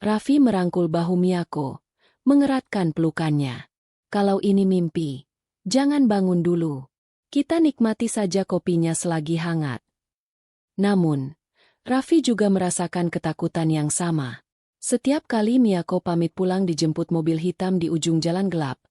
Raffi merangkul bahu Miyako, mengeratkan pelukannya. "Kalau ini mimpi, jangan bangun dulu. Kita nikmati saja kopinya selagi hangat." Namun, Raffi juga merasakan ketakutan yang sama. Setiap kali Miyako pamit pulang dijemput mobil hitam di ujung jalan gelap,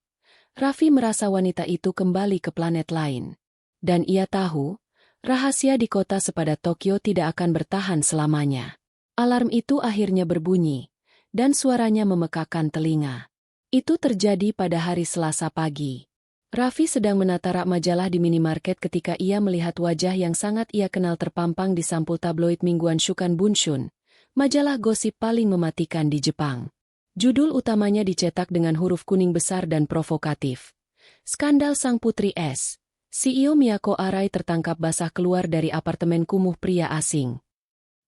Raffi merasa wanita itu kembali ke planet lain. Dan ia tahu, rahasia di kota sepadat Tokyo tidak akan bertahan selamanya. Alarm itu akhirnya berbunyi, dan suaranya memekakan telinga. Itu terjadi pada hari Selasa pagi. Raffi sedang menata rak majalah di minimarket ketika ia melihat wajah yang sangat ia kenal terpampang di sampul tabloid mingguan Shukan Bunshun, majalah gosip paling mematikan di Jepang. Judul utamanya dicetak dengan huruf kuning besar dan provokatif. "Skandal Sang Putri S. CEO Miyako Arai tertangkap basah keluar dari apartemen kumuh pria asing."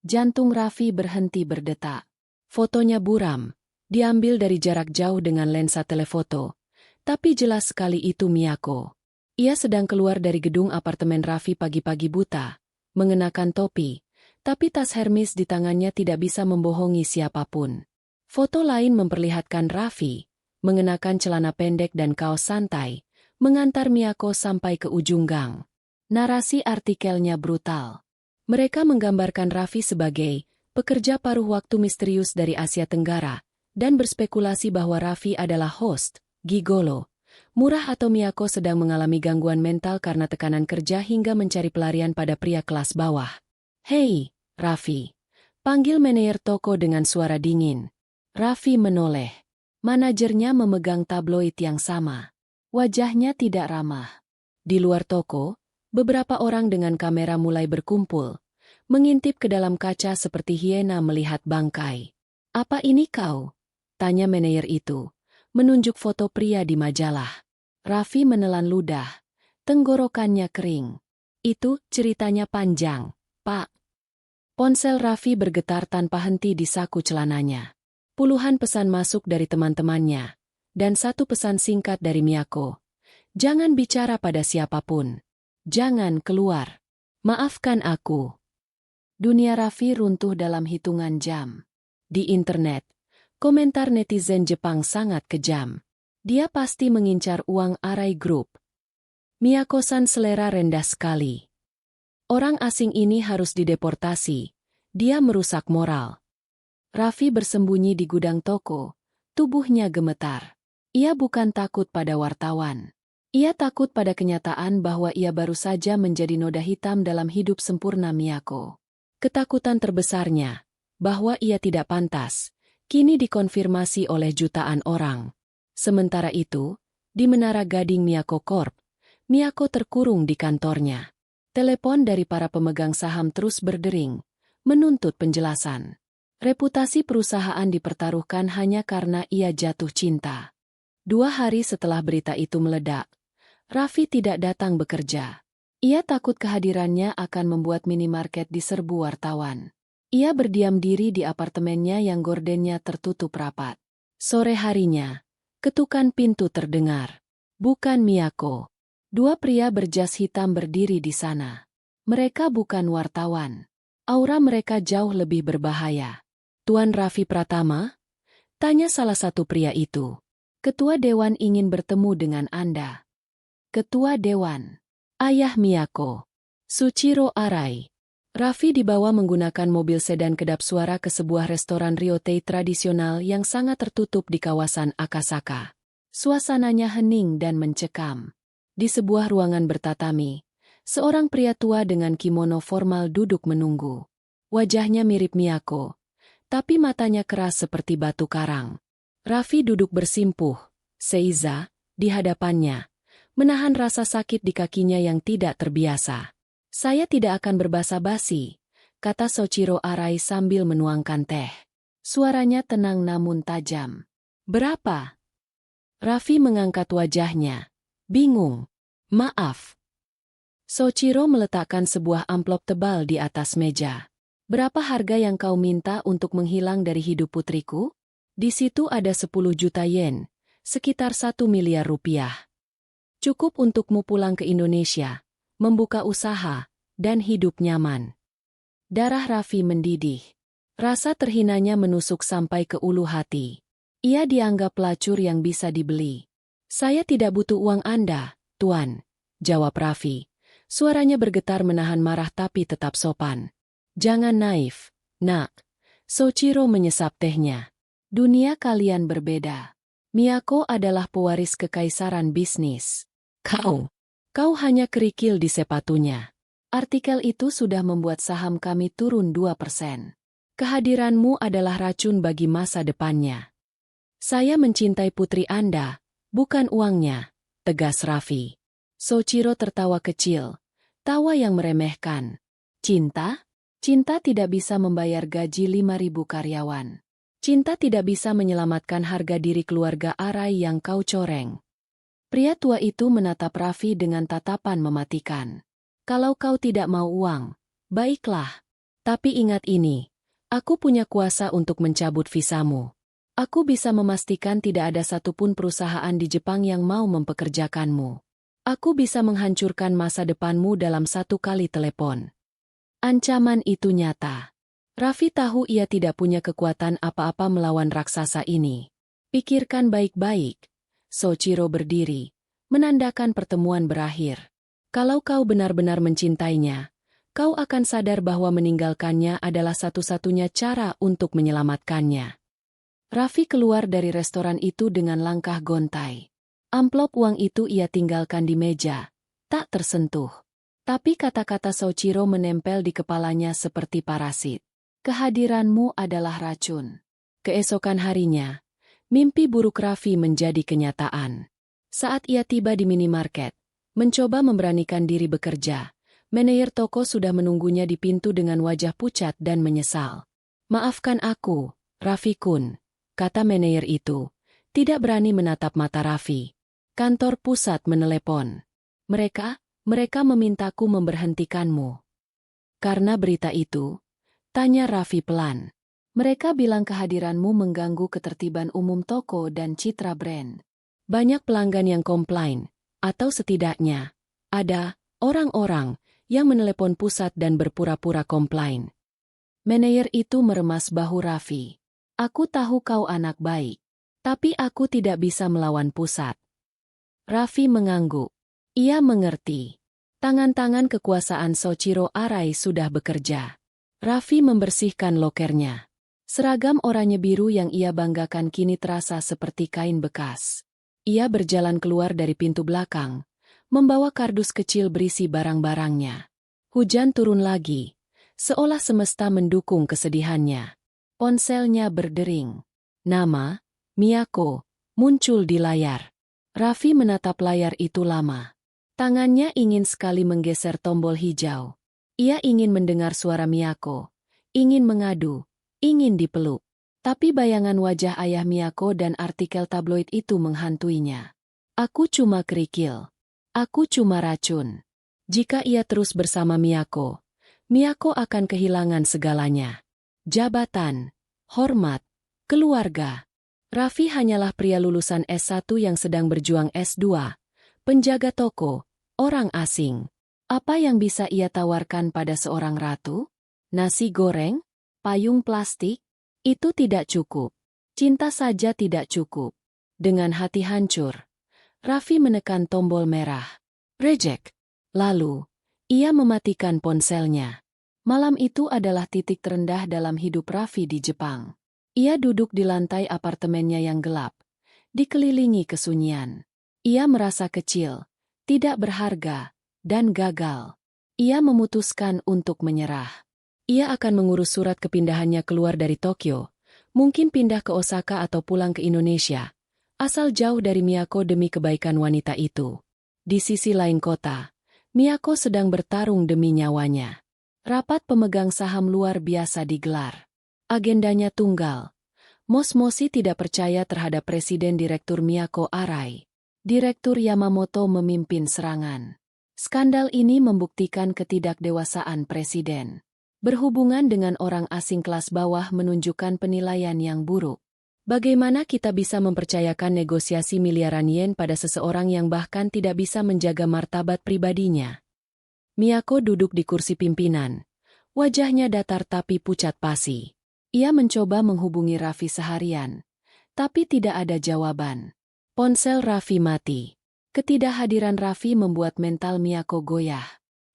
Jantung Raffi berhenti berdetak. Fotonya buram, diambil dari jarak jauh dengan lensa telefoto. Tapi jelas sekali itu Miyako. Ia sedang keluar dari gedung apartemen Raffi pagi-pagi buta, mengenakan topi, tapi tas Hermes di tangannya tidak bisa membohongi siapapun. Foto lain memperlihatkan Raffi, mengenakan celana pendek dan kaos santai, mengantar Miyako sampai ke ujung gang. Narasi artikelnya brutal. Mereka menggambarkan Raffi sebagai pekerja paruh waktu misterius dari Asia Tenggara, dan berspekulasi bahwa Raffi adalah host gigolo murah atau Miyako sedang mengalami gangguan mental karena tekanan kerja hingga mencari pelarian pada pria kelas bawah. "Hei, Raffi," panggil manajer toko dengan suara dingin. Raffi menoleh. Manajernya memegang tabloid yang sama. Wajahnya tidak ramah. Di luar toko, Beberapa orang dengan kamera mulai berkumpul, mengintip ke dalam kaca seperti hiena melihat bangkai. "Apa ini kau?" tanya manajer itu, menunjuk foto pria di majalah. Raffi menelan ludah, tenggorokannya kering. "Itu ceritanya panjang, Pak." Ponsel Raffi bergetar tanpa henti di saku celananya. Puluhan pesan masuk dari teman-temannya, dan satu pesan singkat dari Miyako. "Jangan bicara pada siapapun. Jangan keluar. Maafkan aku." Dunia Raffi runtuh dalam hitungan jam. Di internet, komentar netizen Jepang sangat kejam. "Dia pasti mengincar uang Arai Group. Miyako-san selera rendah sekali. Orang asing ini harus dideportasi. Dia merusak moral." Raffi bersembunyi di gudang toko, tubuhnya gemetar. Ia bukan takut pada wartawan. Ia takut pada kenyataan bahwa ia baru saja menjadi noda hitam dalam hidup sempurna Miyako. Ketakutan terbesarnya, bahwa ia tidak pantas, kini dikonfirmasi oleh jutaan orang. Sementara itu, di Menara Gading Miyako Corp, Miyako terkurung di kantornya. Telepon dari para pemegang saham terus berdering, menuntut penjelasan. Reputasi perusahaan dipertaruhkan hanya karena ia jatuh cinta. 2 hari setelah berita itu meledak, Raffi tidak datang bekerja. Ia takut kehadirannya akan membuat minimarket diserbu wartawan. Ia berdiam diri di apartemennya yang gordennya tertutup rapat. Sore harinya, ketukan pintu terdengar. Bukan Miyako. 2 pria berjas hitam berdiri di sana. Mereka bukan wartawan. Aura mereka jauh lebih berbahaya. "Tuan Raffi Pratama?" tanya salah satu pria itu. "Ketua Dewan ingin bertemu dengan Anda." "Ketua Dewan?" "Ayah Miyako. Suchiro Arai." Raffi dibawa menggunakan mobil sedan kedap suara ke sebuah restoran ryotei tradisional yang sangat tertutup di kawasan Akasaka. Suasananya hening dan mencekam. Di sebuah ruangan bertatami, seorang pria tua dengan kimono formal duduk menunggu. Wajahnya mirip Miyako, tapi matanya keras seperti batu karang. Raffi duduk bersimpuh, seiza, di hadapannya, menahan rasa sakit di kakinya yang tidak terbiasa. "Saya tidak akan berbasa-basi," kata Soichiro Arai sambil menuangkan teh. Suaranya tenang namun tajam. "Berapa?" Raffi mengangkat wajahnya. Bingung. "Maaf." Soichiro meletakkan sebuah amplop tebal di atas meja. "Berapa harga yang kau minta untuk menghilang dari hidup putriku?" "Di situ ada 10 juta yen, sekitar 1 miliar rupiah. Cukup untukmu pulang ke Indonesia, membuka usaha, dan hidup nyaman." Darah Raffi mendidih. Rasa terhinanya menusuk sampai ke ulu hati. Ia dianggap pelacur yang bisa dibeli. "Saya tidak butuh uang Anda, Tuan," jawab Raffi. Suaranya bergetar menahan marah tapi tetap sopan. "Jangan naif, nak." Soichiro menyesap tehnya. "Dunia kalian berbeda. Miyako adalah pewaris kekaisaran bisnis. Kau hanya kerikil di sepatunya." Artikel itu sudah membuat saham kami turun 2%. "Kehadiranmu adalah racun bagi masa depannya." "Saya mencintai putri Anda, bukan uangnya," tegas Raffi. Soichiro tertawa kecil, tawa yang meremehkan. "Cinta? Cinta tidak bisa membayar gaji 5.000 karyawan. Cinta tidak bisa menyelamatkan harga diri keluarga Arai yang kau coreng." Pria tua itu menatap Raffi dengan tatapan mematikan. "Kalau kau tidak mau uang, baiklah. Tapi ingat ini, aku punya kuasa untuk mencabut visamu. Aku bisa memastikan tidak ada satupun perusahaan di Jepang yang mau mempekerjakanmu. Aku bisa menghancurkan masa depanmu dalam 1 kali telepon." Ancaman itu nyata. Raffi tahu ia tidak punya kekuatan apa-apa melawan raksasa ini. "Pikirkan baik-baik." Soichiro berdiri, menandakan pertemuan berakhir. "Kalau kau benar-benar mencintainya, kau akan sadar bahwa meninggalkannya adalah satu-satunya cara untuk menyelamatkannya." Raffi keluar dari restoran itu dengan langkah gontai. Amplop uang itu ia tinggalkan di meja, tak tersentuh. Tapi kata-kata Soichiro menempel di kepalanya seperti parasit. "Kehadiranmu adalah racun." Keesokan harinya, mimpi buruk Raffi menjadi kenyataan. Saat ia tiba di minimarket, Mencoba memberanikan diri bekerja. Manajer toko sudah menunggunya di pintu dengan wajah pucat dan menyesal. "Maafkan aku, Raffi-kun," kata manajer itu. Tidak berani menatap mata Raffi. "Kantor pusat menelepon. Mereka memintaku memberhentikanmu." "Karena berita itu?" tanya Raffi pelan. "Mereka bilang kehadiranmu mengganggu ketertiban umum toko dan citra brand. Banyak pelanggan yang komplain, atau setidaknya ada orang-orang yang menelepon pusat dan berpura-pura komplain." Manajer itu meremas bahu Raffi. "Aku tahu kau anak baik, tapi aku tidak bisa melawan pusat." Raffi mengangguk. Ia mengerti. Tangan-tangan kekuasaan Soichiro Arai sudah bekerja. Raffi membersihkan lokernya. Seragam oranye biru yang ia banggakan kini terasa seperti kain bekas. Ia berjalan keluar dari pintu belakang, membawa kardus kecil berisi barang-barangnya. Hujan turun lagi, seolah semesta mendukung kesedihannya. Ponselnya berdering. Nama, Miyako, muncul di layar. Raffi menatap layar itu lama. Tangannya ingin sekali menggeser tombol hijau. Ia ingin mendengar suara Miyako, ingin mengadu, ingin dipeluk. Tapi bayangan wajah ayah Miyako dan artikel tabloid itu menghantuinya. "Aku cuma kerikil. Aku cuma racun." Jika ia terus bersama Miyako, Miyako akan kehilangan segalanya. Jabatan, hormat, keluarga. Raffi hanyalah pria lulusan S1 yang sedang berjuang S2, penjaga toko, orang asing. Apa yang bisa ia tawarkan pada seorang ratu? Nasi goreng? Payung plastik? Itu tidak cukup. Cinta saja tidak cukup. Dengan hati hancur, Raffi menekan tombol merah. Reject. Lalu, ia mematikan ponselnya. Malam itu adalah titik terendah dalam hidup Raffi di Jepang. Ia duduk di lantai apartemennya yang gelap, dikelilingi kesunyian. Ia merasa kecil, tidak berharga, dan gagal. Ia memutuskan untuk menyerah. Ia akan mengurus surat kepindahannya keluar dari Tokyo, mungkin pindah ke Osaka atau pulang ke Indonesia, asal jauh dari Miyako demi kebaikan wanita itu. Di sisi lain kota, Miyako sedang bertarung demi nyawanya. Rapat pemegang saham luar biasa digelar. Agendanya tunggal. Moshi tidak percaya terhadap Presiden Direktur Miyako Arai. Direktur Yamamoto memimpin serangan. Skandal ini membuktikan ketidakdewasaan Presiden. Berhubungan dengan orang asing kelas bawah menunjukkan penilaian yang buruk. Bagaimana kita bisa mempercayakan negosiasi miliaran yen pada seseorang yang bahkan tidak bisa menjaga martabat pribadinya? Miyako duduk di kursi pimpinan. Wajahnya datar tapi pucat pasi. Ia mencoba menghubungi Raffi seharian, tapi tidak ada jawaban. Ponsel Raffi mati. Ketidakhadiran Raffi membuat mental Miyako goyah.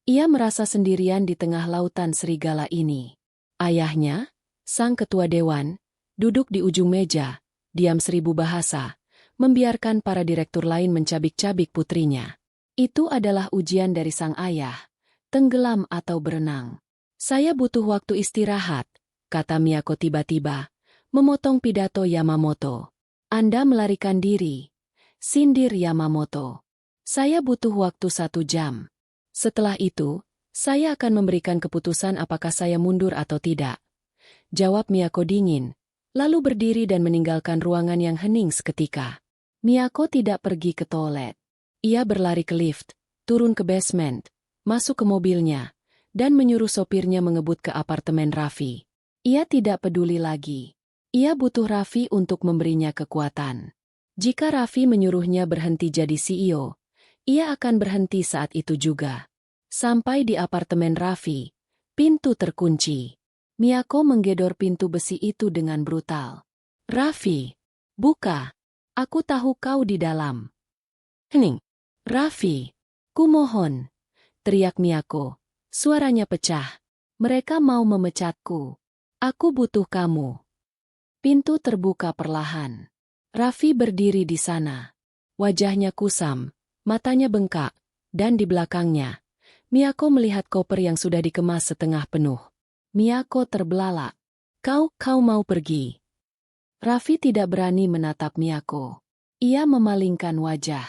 Ia merasa sendirian di tengah lautan serigala ini. Ayahnya, sang ketua dewan, duduk di ujung meja, diam 1000 bahasa, membiarkan para direktur lain mencabik-cabik putrinya. Itu adalah ujian dari sang ayah, tenggelam atau berenang. "Saya butuh waktu istirahat," kata Miyako tiba-tiba, memotong pidato Yamamoto. "Anda melarikan diri," sindir Yamamoto. "Saya butuh waktu 1 jam. Setelah itu, saya akan memberikan keputusan apakah saya mundur atau tidak," jawab Miyako dingin, lalu berdiri dan meninggalkan ruangan yang hening seketika. Miyako tidak pergi ke toilet. Ia berlari ke lift, turun ke basement, masuk ke mobilnya, dan menyuruh sopirnya mengebut ke apartemen Raffi. Ia tidak peduli lagi. Ia butuh Raffi untuk memberinya kekuatan. Jika Raffi menyuruhnya berhenti jadi CEO, ia akan berhenti saat itu juga. Sampai di apartemen Raffi, pintu terkunci. Miyako menggedor pintu besi itu dengan brutal. "Raffi, buka. Aku tahu kau di dalam." "Hening. Raffi, kumohon," teriak Miyako. Suaranya pecah. "Mereka mau memecatku. Aku butuh kamu." Pintu terbuka perlahan. Raffi berdiri di sana. Wajahnya kusam, matanya bengkak, dan di belakangnya, Miyako melihat koper yang sudah dikemas setengah penuh. Miyako terbelalak. Kau mau pergi?" Raffi tidak berani menatap Miyako. Ia memalingkan wajah.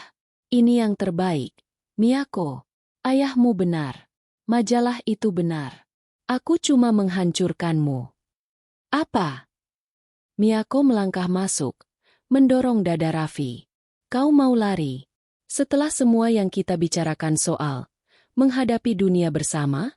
"Ini yang terbaik. Miyako, ayahmu benar. Majalah itu benar. Aku cuma menghancurkanmu. Apa? Miyako melangkah masuk, mendorong dada Raffi. Kau mau lari? Setelah semua yang kita bicarakan soal menghadapi dunia bersama?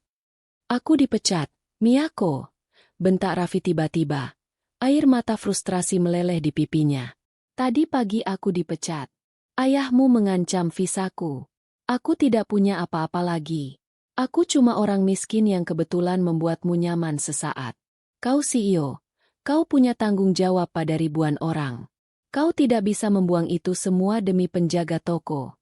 Aku dipecat, Miyako. Bentak Raffi tiba-tiba. Air mata frustrasi meleleh di pipinya. Tadi pagi aku dipecat. Ayahmu mengancam visaku. Aku tidak punya apa-apa lagi. Aku cuma orang miskin yang kebetulan membuatmu nyaman sesaat. Kau CEO. Kau punya tanggung jawab pada ribuan orang. Kau tidak bisa membuang itu semua demi penjaga toko.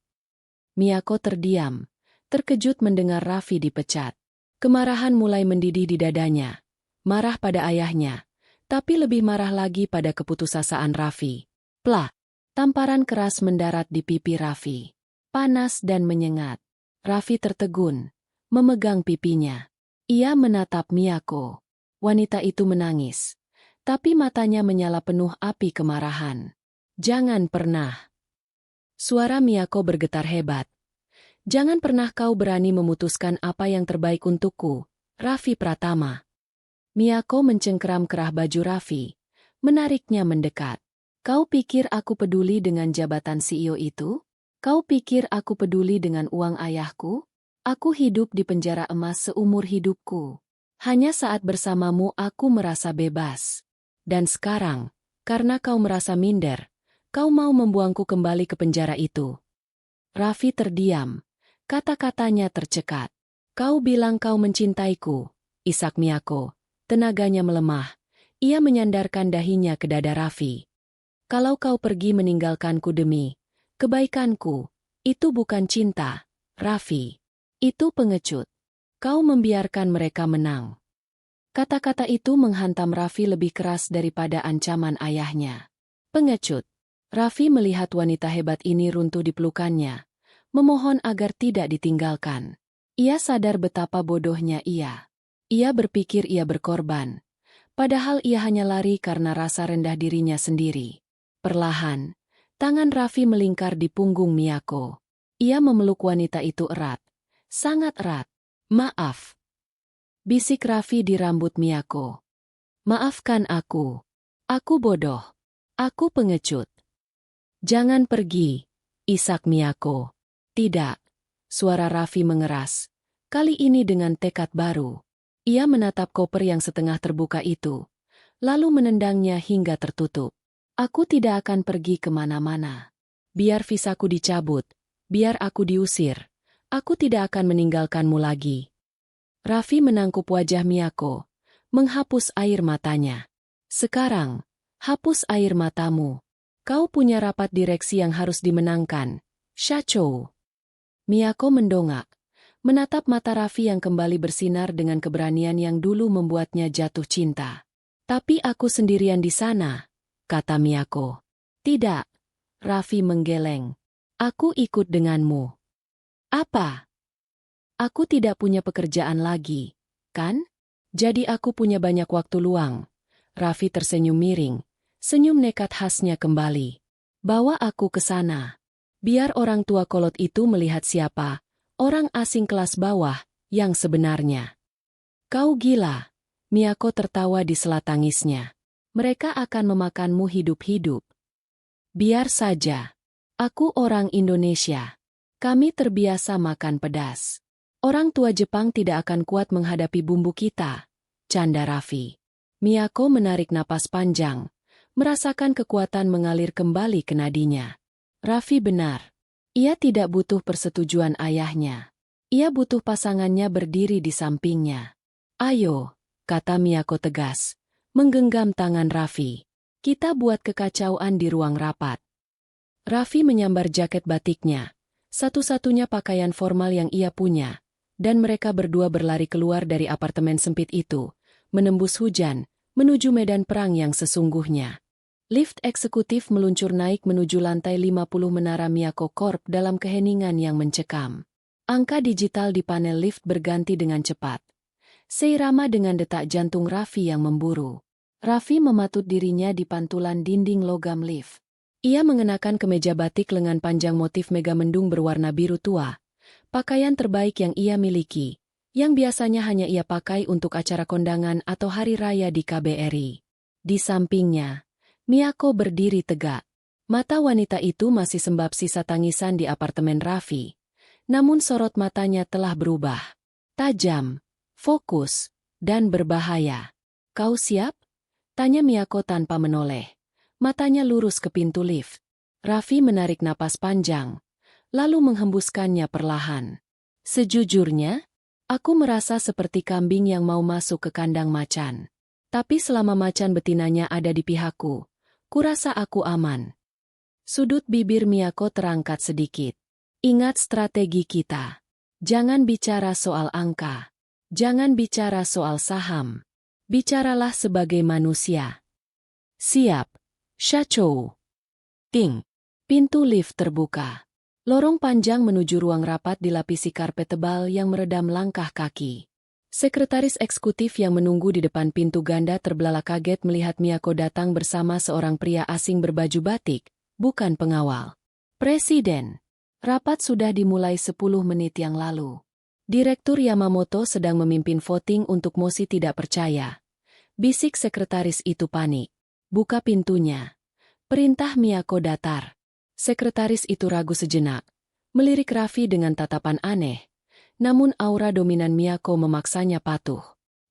Miyako terdiam, terkejut mendengar Raffi dipecat. Kemarahan mulai mendidih di dadanya. Marah pada ayahnya, tapi lebih marah lagi pada keputusasaan Raffi. Plak! Tamparan keras mendarat di pipi Raffi. Panas dan menyengat. Raffi tertegun, memegang pipinya. Ia menatap Miyako. Wanita itu menangis, tapi matanya menyala penuh api kemarahan. Jangan pernah. Suara Miyako bergetar hebat. Jangan pernah kau berani memutuskan apa yang terbaik untukku, Raffi Pratama. Miyako mencengkeram kerah baju Raffi, menariknya mendekat. Kau pikir aku peduli dengan jabatan CEO itu? Kau pikir aku peduli dengan uang ayahku? Aku hidup di penjara emas seumur hidupku. Hanya saat bersamamu aku merasa bebas. Dan sekarang, karena kau merasa minder, kau mau membuangku kembali ke penjara itu. Raffi terdiam. Kata-katanya tercekat. Kau bilang kau mencintaiku, isak Miyako. Tenaganya melemah. Ia menyandarkan dahinya ke dada Raffi. Kalau kau pergi meninggalkanku demi kebaikanku, itu bukan cinta, Raffi. Itu pengecut. Kau membiarkan mereka menang. Kata-kata itu menghantam Raffi lebih keras daripada ancaman ayahnya. Pengecut. Raffi melihat wanita hebat ini runtuh di pelukannya, memohon agar tidak ditinggalkan. Ia sadar betapa bodohnya ia. Ia berpikir ia berkorban, padahal ia hanya lari karena rasa rendah dirinya sendiri. Perlahan, tangan Raffi melingkar di punggung Miyako. Ia memeluk wanita itu erat, sangat erat. Maaf. Bisik Raffi di rambut Miyako. Maafkan aku. Aku bodoh. Aku pengecut. Jangan pergi, isak Miyako. Tidak. Suara Raffi mengeras. Kali ini dengan tekad baru. Ia menatap koper yang setengah terbuka itu, lalu menendangnya hingga tertutup. Aku tidak akan pergi kemana-mana. Biar visaku dicabut, biar aku diusir, aku tidak akan meninggalkanmu lagi. Raffi menangkup wajah Miyako, menghapus air matanya. Sekarang, hapus air matamu. Kau punya rapat direksi yang harus dimenangkan, Shacho. Miyako mendongak, menatap mata Raffi yang kembali bersinar dengan keberanian yang dulu membuatnya jatuh cinta. Tapi aku sendirian di sana, kata Miyako. Tidak, Raffi menggeleng. Aku ikut denganmu. Apa? Aku tidak punya pekerjaan lagi, kan? Jadi aku punya banyak waktu luang. Raffi tersenyum miring, senyum nekat khasnya kembali. Bawa aku ke sana. Biar orang tua kolot itu melihat siapa, orang asing kelas bawah, yang sebenarnya. Kau gila. Miyako tertawa di sela tangisnya. Mereka akan memakanmu hidup-hidup. Biar saja. Aku orang Indonesia. Kami terbiasa makan pedas. Orang tua Jepang tidak akan kuat menghadapi bumbu kita, canda Raffi. Miyako menarik napas panjang, merasakan kekuatan mengalir kembali ke nadinya. Raffi benar. Ia tidak butuh persetujuan ayahnya. Ia butuh pasangannya berdiri di sampingnya. Ayo, kata Miyako tegas, menggenggam tangan Raffi. Kita buat kekacauan di ruang rapat. Raffi menyambar jaket batiknya, satu-satunya pakaian formal yang ia punya, dan mereka berdua berlari keluar dari apartemen sempit itu, menembus hujan, menuju medan perang yang sesungguhnya. Lift eksekutif meluncur naik menuju lantai 50 menara Miyako Corp dalam keheningan yang mencekam. Angka digital di panel lift berganti dengan cepat. Seirama dengan detak jantung Raffi yang memburu. Raffi mematut dirinya di pantulan dinding logam lift. Ia mengenakan kemeja batik lengan panjang motif megamendung berwarna biru tua, Pakaian terbaik yang ia miliki, yang biasanya hanya ia pakai untuk acara kondangan atau hari raya di KBRI. Di sampingnya, Miyako berdiri tegak. Mata wanita itu masih sembab sisa tangisan di apartemen Raffi. Namun sorot matanya telah berubah. Tajam, fokus, dan berbahaya. "Kau siap?" tanya Miyako tanpa menoleh. Matanya lurus ke pintu lift. Raffi menarik napas panjang, lalu menghembuskannya perlahan. "Sejujurnya, aku merasa seperti kambing yang mau masuk ke kandang macan. Tapi selama macan betinanya ada di pihakku, kurasa aku aman." Sudut bibir Miyako terangkat sedikit. "Ingat strategi kita. Jangan bicara soal angka. Jangan bicara soal saham. Bicaralah sebagai manusia." "Siap, Shachou." Ting. Pintu lift terbuka. Lorong panjang menuju ruang rapat dilapisi karpet tebal yang meredam langkah kaki. Sekretaris eksekutif yang menunggu di depan pintu ganda terbelalak kaget melihat Miyako datang bersama seorang pria asing berbaju batik, bukan pengawal. "Presiden, rapat sudah dimulai 10 menit yang lalu." Direktur Yamamoto sedang memimpin voting untuk mosi tidak percaya. Bisik sekretaris itu panik. "Buka pintunya," perintah Miyako datar. Sekretaris itu ragu sejenak, melirik Raffi dengan tatapan aneh, namun aura dominan Miyako memaksanya patuh.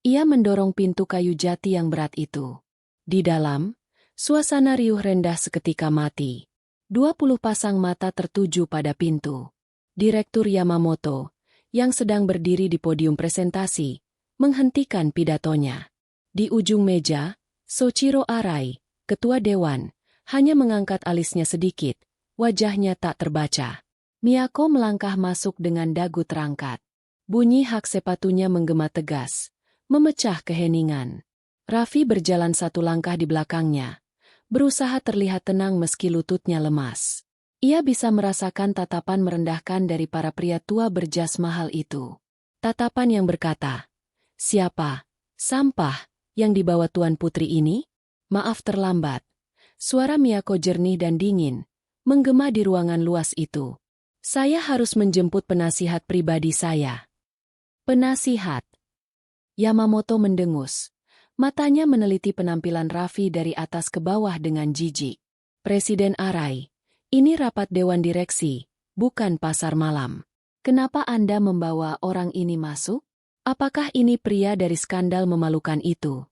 Ia mendorong pintu kayu jati yang berat itu. Di dalam, suasana riuh rendah seketika mati. 20 pasang mata tertuju pada pintu. Direktur Yamamoto, yang sedang berdiri di podium presentasi, menghentikan pidatonya. Di ujung meja, Soichiro Arai, ketua dewan, hanya mengangkat alisnya sedikit, wajahnya tak terbaca. Miyako melangkah masuk dengan dagu terangkat. Bunyi hak sepatunya menggema tegas, memecah keheningan. Raffi berjalan satu langkah di belakangnya, berusaha terlihat tenang meski lututnya lemas. Ia bisa merasakan tatapan merendahkan dari para pria tua berjas mahal itu. Tatapan yang berkata, "Siapa, sampah, yang dibawa Tuan Putri ini? Maaf terlambat." Suara Miyako jernih dan dingin, menggema di ruangan luas itu. "Saya harus menjemput penasihat pribadi saya." "Penasihat?" Yamamoto mendengus. Matanya meneliti penampilan Raffi dari atas ke bawah dengan jijik. "Presiden Arai, ini rapat dewan direksi, bukan pasar malam. Kenapa Anda membawa orang ini masuk? Apakah ini pria dari skandal memalukan itu?"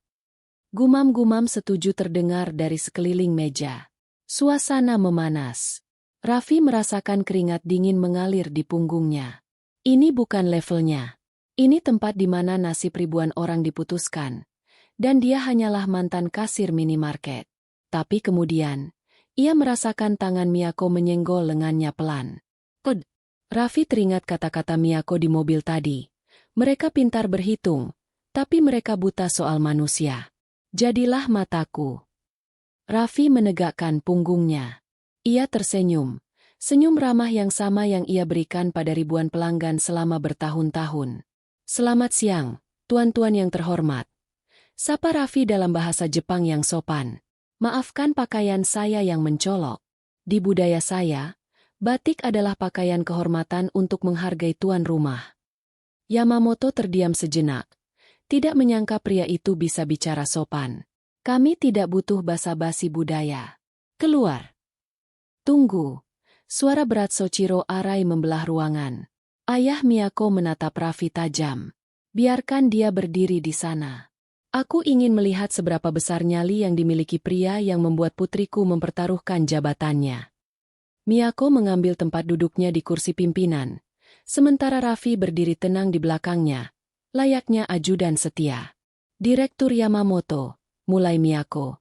Gumam-gumam setuju terdengar dari sekeliling meja. Suasana memanas. Raffi merasakan keringat dingin mengalir di punggungnya. Ini bukan levelnya. Ini tempat di mana nasib ribuan orang diputuskan. Dan dia hanyalah mantan kasir minimarket. Tapi kemudian, ia merasakan tangan Miyako menyenggol lengannya pelan. "Ped." Raffi teringat kata-kata Miyako di mobil tadi. Mereka pintar berhitung, tapi mereka buta soal manusia. "Jadilah mataku." Raffi menegakkan punggungnya. Ia tersenyum. Senyum ramah yang sama yang ia berikan pada ribuan pelanggan selama bertahun-tahun. "Selamat siang, tuan-tuan yang terhormat." Sapa Raffi dalam bahasa Jepang yang sopan. "Maafkan pakaian saya yang mencolok. Di budaya saya, batik adalah pakaian kehormatan untuk menghargai tuan rumah." Yamamoto terdiam sejenak. Tidak menyangka pria itu bisa bicara sopan. "Kami tidak butuh basa-basi budaya. Keluar." "Tunggu." Suara berat Soichiro Arai membelah ruangan. Ayah Miyako menatap Raffi tajam. "Biarkan dia berdiri di sana. Aku ingin melihat seberapa besar nyali yang dimiliki pria yang membuat putriku mempertaruhkan jabatannya." Miyako mengambil tempat duduknya di kursi pimpinan, sementara Raffi berdiri tenang di belakangnya, layaknya ajudan setia. "Direktur Yamamoto," mulai Miyako,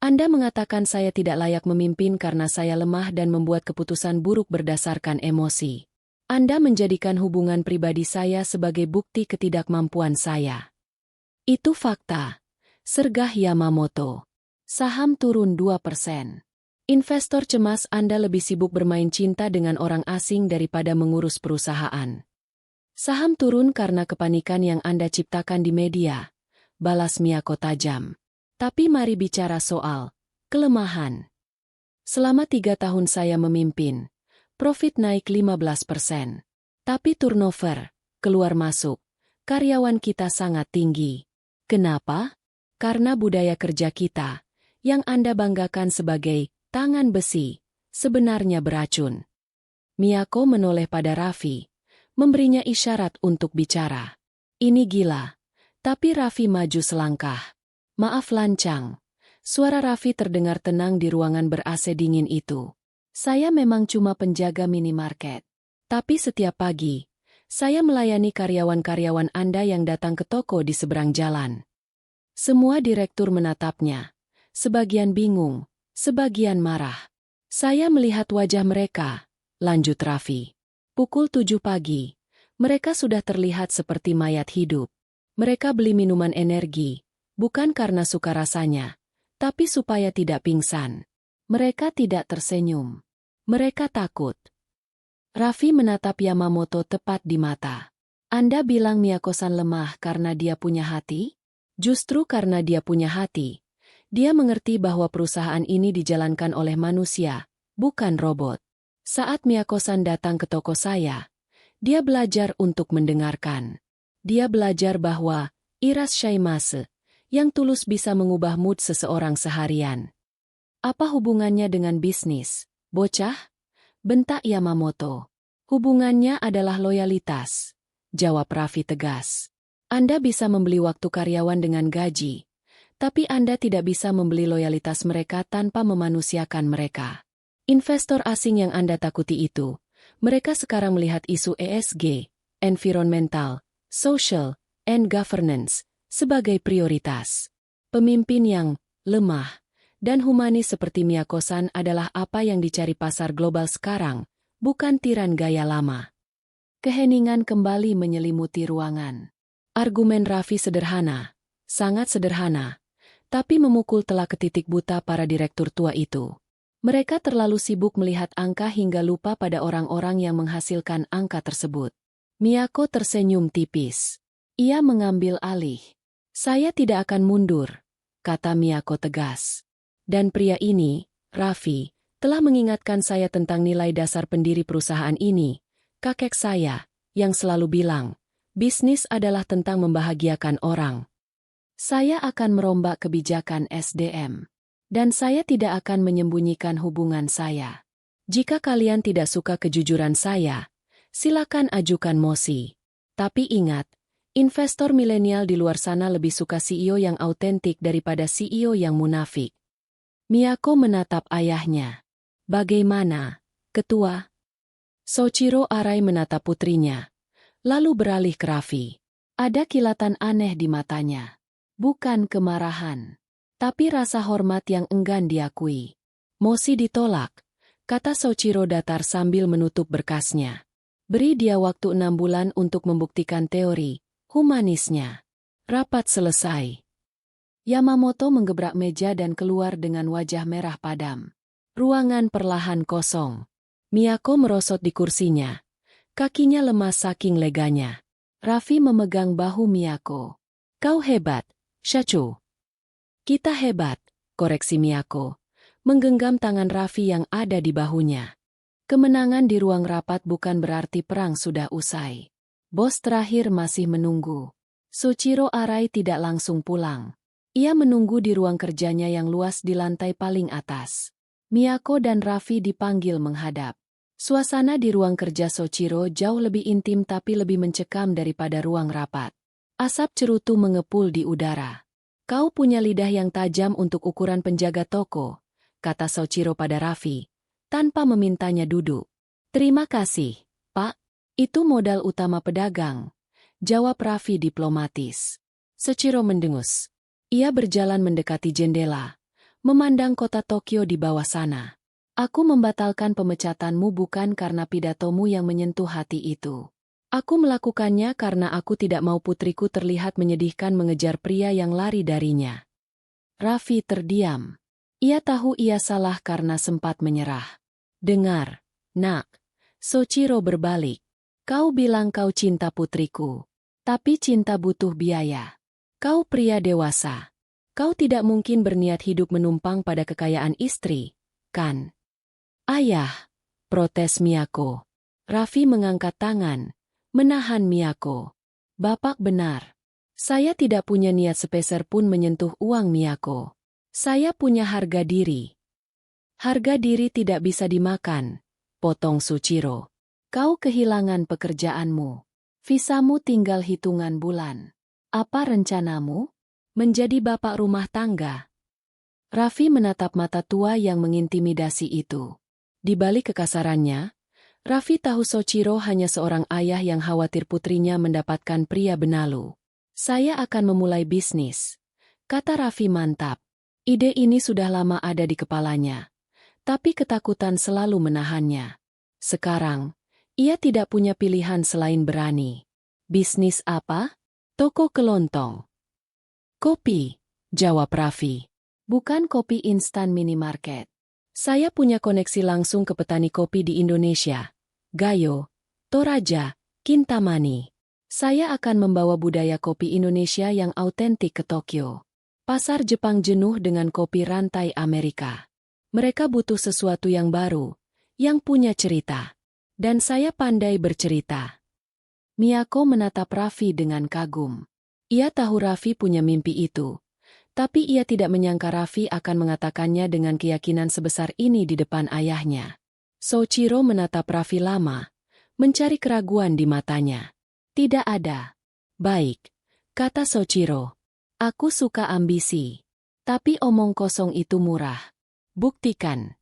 "Anda mengatakan saya tidak layak memimpin karena saya lemah dan membuat keputusan buruk berdasarkan emosi. Anda menjadikan hubungan pribadi saya sebagai bukti ketidakmampuan saya." "Itu fakta," sergah Yamamoto. "Saham turun 2%. Investor cemas Anda lebih sibuk bermain cinta dengan orang asing daripada mengurus perusahaan. Saham turun karena kepanikan yang Anda ciptakan di media," balas Miyako tajam. "Tapi mari bicara soal kelemahan. Selama 3 tahun saya memimpin, profit naik 15%. Tapi turnover, keluar masuk, karyawan kita sangat tinggi. Kenapa? Karena budaya kerja kita, yang Anda banggakan sebagai tangan besi, sebenarnya beracun. Miyako menoleh pada Raffi, memberinya isyarat untuk bicara. Ini gila. Tapi Raffi maju selangkah. Maaf lancang. Suara Raffi terdengar tenang di ruangan ber-AC dingin itu. Saya memang cuma penjaga minimarket. Tapi setiap pagi, saya melayani karyawan-karyawan Anda yang datang ke toko di seberang jalan. Semua direktur menatapnya. Sebagian bingung, sebagian marah. Saya melihat wajah mereka, lanjut Raffi. Pukul 7 pagi, mereka sudah terlihat seperti mayat hidup. Mereka beli minuman energi, bukan karena suka rasanya, tapi supaya tidak pingsan. Mereka tidak tersenyum. Mereka takut. Raffi menatap Yamamoto tepat di mata. Anda bilang Miyako-san lemah karena dia punya hati? Justru karena dia punya hati. Dia mengerti bahwa perusahaan ini dijalankan oleh manusia, bukan robot. Saat Miyako-san datang ke toko saya, dia belajar untuk mendengarkan. Dia belajar bahwa irashaimase, yang tulus bisa mengubah mood seseorang seharian. Apa hubungannya dengan bisnis, bocah? Bentak Yamamoto. Hubungannya adalah loyalitas, jawab Raffi tegas. Anda bisa membeli waktu karyawan dengan gaji, tapi Anda tidak bisa membeli loyalitas mereka tanpa memanusiakan mereka. Investor asing yang Anda takuti itu, mereka sekarang melihat isu ESG, environmental, social, and governance, sebagai prioritas. Pemimpin yang lemah dan humanis seperti Miyako-san adalah apa yang dicari pasar global sekarang, bukan tiran gaya lama. Keheningan kembali menyelimuti ruangan. Argumen Raffi sederhana, sangat sederhana, tapi memukul telak ke titik buta para direktur tua itu. Mereka terlalu sibuk melihat angka hingga lupa pada orang-orang yang menghasilkan angka tersebut. Miyako tersenyum tipis. Ia mengambil alih. Saya tidak akan mundur, kata Miyako tegas. Dan pria ini, Raffi, telah mengingatkan saya tentang nilai dasar pendiri perusahaan ini, kakek saya, yang selalu bilang, bisnis adalah tentang membahagiakan orang. Saya akan merombak kebijakan SDM. Dan saya tidak akan menyembunyikan hubungan saya. Jika kalian tidak suka kejujuran saya, silakan ajukan mosi. Tapi ingat, investor milenial di luar sana lebih suka CEO yang autentik daripada CEO yang munafik. Miyako menatap ayahnya. Bagaimana, ketua? Soichiro Arai menatap putrinya. Lalu beralih ke Raffi. Ada kilatan aneh di matanya. Bukan kemarahan, tapi rasa hormat yang enggan diakui. Mosi ditolak, kata Soichiro datar sambil menutup berkasnya. Beri dia waktu 6 bulan untuk membuktikan teori humanisnya. Rapat selesai. Yamamoto menggebrak meja dan keluar dengan wajah merah padam. Ruangan perlahan kosong. Miyako merosot di kursinya. Kakinya lemas saking leganya. Raffi memegang bahu Miyako. Kau hebat, Shacho. Kita hebat, koreksi Miyako. Menggenggam tangan Raffi yang ada di bahunya. Kemenangan di ruang rapat bukan berarti perang sudah usai. Bos terakhir masih menunggu. Soichiro Arai tidak langsung pulang. Ia menunggu di ruang kerjanya yang luas di lantai paling atas. Miyako dan Raffi dipanggil menghadap. Suasana di ruang kerja Soichiro jauh lebih intim tapi lebih mencekam daripada ruang rapat. Asap cerutu mengepul di udara. Kau punya lidah yang tajam untuk ukuran penjaga toko, kata Soichiro pada Raffi, tanpa memintanya duduk. Terima kasih, Pak. Itu modal utama pedagang, jawab Raffi diplomatis. Soichiro mendengus. Ia berjalan mendekati jendela, memandang kota Tokyo di bawah sana. Aku membatalkan pemecatanmu bukan karena pidatomu yang menyentuh hati itu. Aku melakukannya karena aku tidak mau putriku terlihat menyedihkan mengejar pria yang lari darinya. Raffi terdiam. Ia tahu ia salah karena sempat menyerah. Dengar, nak. Soichiro berbalik. Kau bilang kau cinta putriku. Tapi cinta butuh biaya. Kau pria dewasa. Kau tidak mungkin berniat hidup menumpang pada kekayaan istri, kan? Ayah, protes Miyako. Raffi mengangkat tangan, Menahan Miyako. Bapak benar. Saya tidak punya niat sepeser pun menyentuh uang Miyako. Saya punya harga diri. Harga diri tidak bisa dimakan, potong Soichiro. Kau kehilangan pekerjaanmu. Visamu tinggal hitungan bulan. Apa rencanamu? Menjadi bapak rumah tangga. Raffi menatap mata tua yang mengintimidasi itu. Di balik kekasarannya, Raffi tahu Soichiro hanya seorang ayah yang khawatir putrinya mendapatkan pria benalu. Saya akan memulai bisnis, kata Raffi mantap. Ide ini sudah lama ada di kepalanya, tapi ketakutan selalu menahannya. Sekarang, ia tidak punya pilihan selain berani. Bisnis apa? Toko kelontong. Kopi, jawab Raffi. Bukan kopi instan minimarket. Saya punya koneksi langsung ke petani kopi di Indonesia. Gayo, Toraja, Kintamani. Saya akan membawa budaya kopi Indonesia yang autentik ke Tokyo. Pasar Jepang jenuh dengan kopi rantai Amerika. Mereka butuh sesuatu yang baru, yang punya cerita. Dan saya pandai bercerita. Miyako menatap Raffi dengan kagum. Ia tahu Raffi punya mimpi itu. Tapi ia tidak menyangka Raffi akan mengatakannya dengan keyakinan sebesar ini di depan ayahnya. Soichiro menatap Raffi lama, mencari keraguan di matanya. Tidak ada. Baik, kata Soichiro. Aku suka ambisi. Tapi omong kosong itu murah. Buktikan.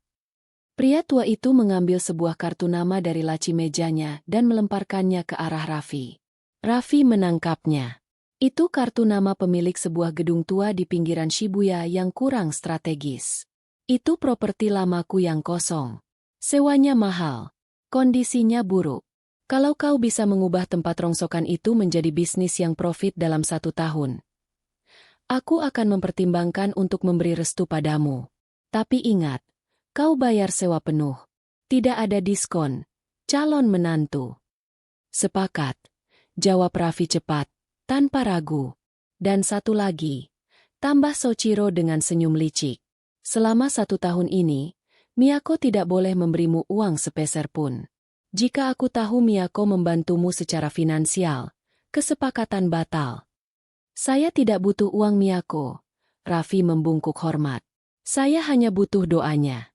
Pria tua itu mengambil sebuah kartu nama dari laci mejanya dan melemparkannya ke arah Raffi. Raffi menangkapnya. Itu kartu nama pemilik sebuah gedung tua di pinggiran Shibuya yang kurang strategis. Itu properti lamaku yang kosong. Sewanya mahal. Kondisinya buruk. Kalau kau bisa mengubah tempat rongsokan itu menjadi bisnis yang profit dalam 1 tahun, aku akan mempertimbangkan untuk memberi restu padamu. Tapi ingat, kau bayar sewa penuh. Tidak ada diskon. Calon menantu. Sepakat, jawab Raffi cepat, tanpa ragu. Dan satu lagi, tambah Soichiro dengan senyum licik. Selama 1 tahun ini, Miyako tidak boleh memberimu uang sepeser pun. Jika aku tahu Miyako membantumu secara finansial, kesepakatan batal. Saya tidak butuh uang Miyako. Raffi membungkuk hormat. Saya hanya butuh doanya.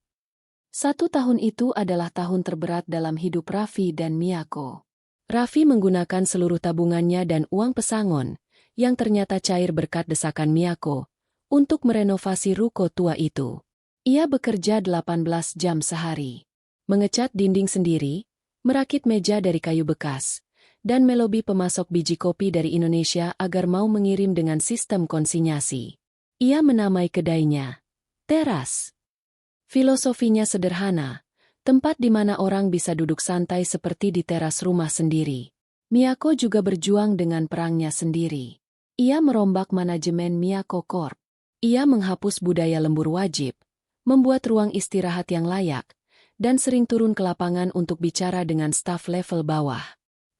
1 tahun itu adalah tahun terberat dalam hidup Raffi dan Miyako. Raffi menggunakan seluruh tabungannya dan uang pesangon, yang ternyata cair berkat desakan Miyako, untuk merenovasi ruko tua itu. Ia bekerja 18 jam sehari. Mengecat dinding sendiri, merakit meja dari kayu bekas, dan melobi pemasok biji kopi dari Indonesia agar mau mengirim dengan sistem konsinyasi. Ia menamai kedainya teras. Filosofinya sederhana, tempat di mana orang bisa duduk santai seperti di teras rumah sendiri. Miyako juga berjuang dengan perangnya sendiri. Ia merombak manajemen Miyako Corp. Ia menghapus budaya lembur wajib, membuat ruang istirahat yang layak, dan sering turun ke lapangan untuk bicara dengan staf level bawah.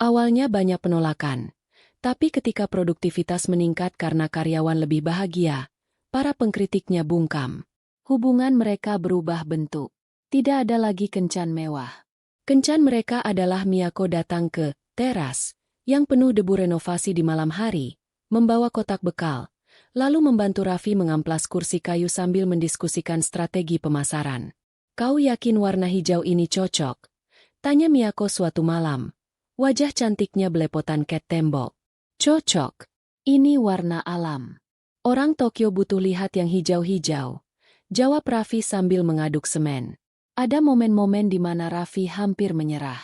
Awalnya banyak penolakan, tapi ketika produktivitas meningkat karena karyawan lebih bahagia, para pengkritiknya bungkam. Hubungan mereka berubah bentuk. Tidak ada lagi kencan mewah. Kencan mereka adalah Miyako datang ke teras, yang penuh debu renovasi di malam hari, membawa kotak bekal, lalu membantu Raffi mengamplas kursi kayu sambil mendiskusikan strategi pemasaran. Kau yakin warna hijau ini cocok? Tanya Miyako suatu malam. Wajah cantiknya belepotan cat tembok. Cocok. Ini warna alam. Orang Tokyo butuh lihat yang hijau-hijau. Jawab Raffi sambil mengaduk semen. Ada momen-momen di mana Raffi hampir menyerah.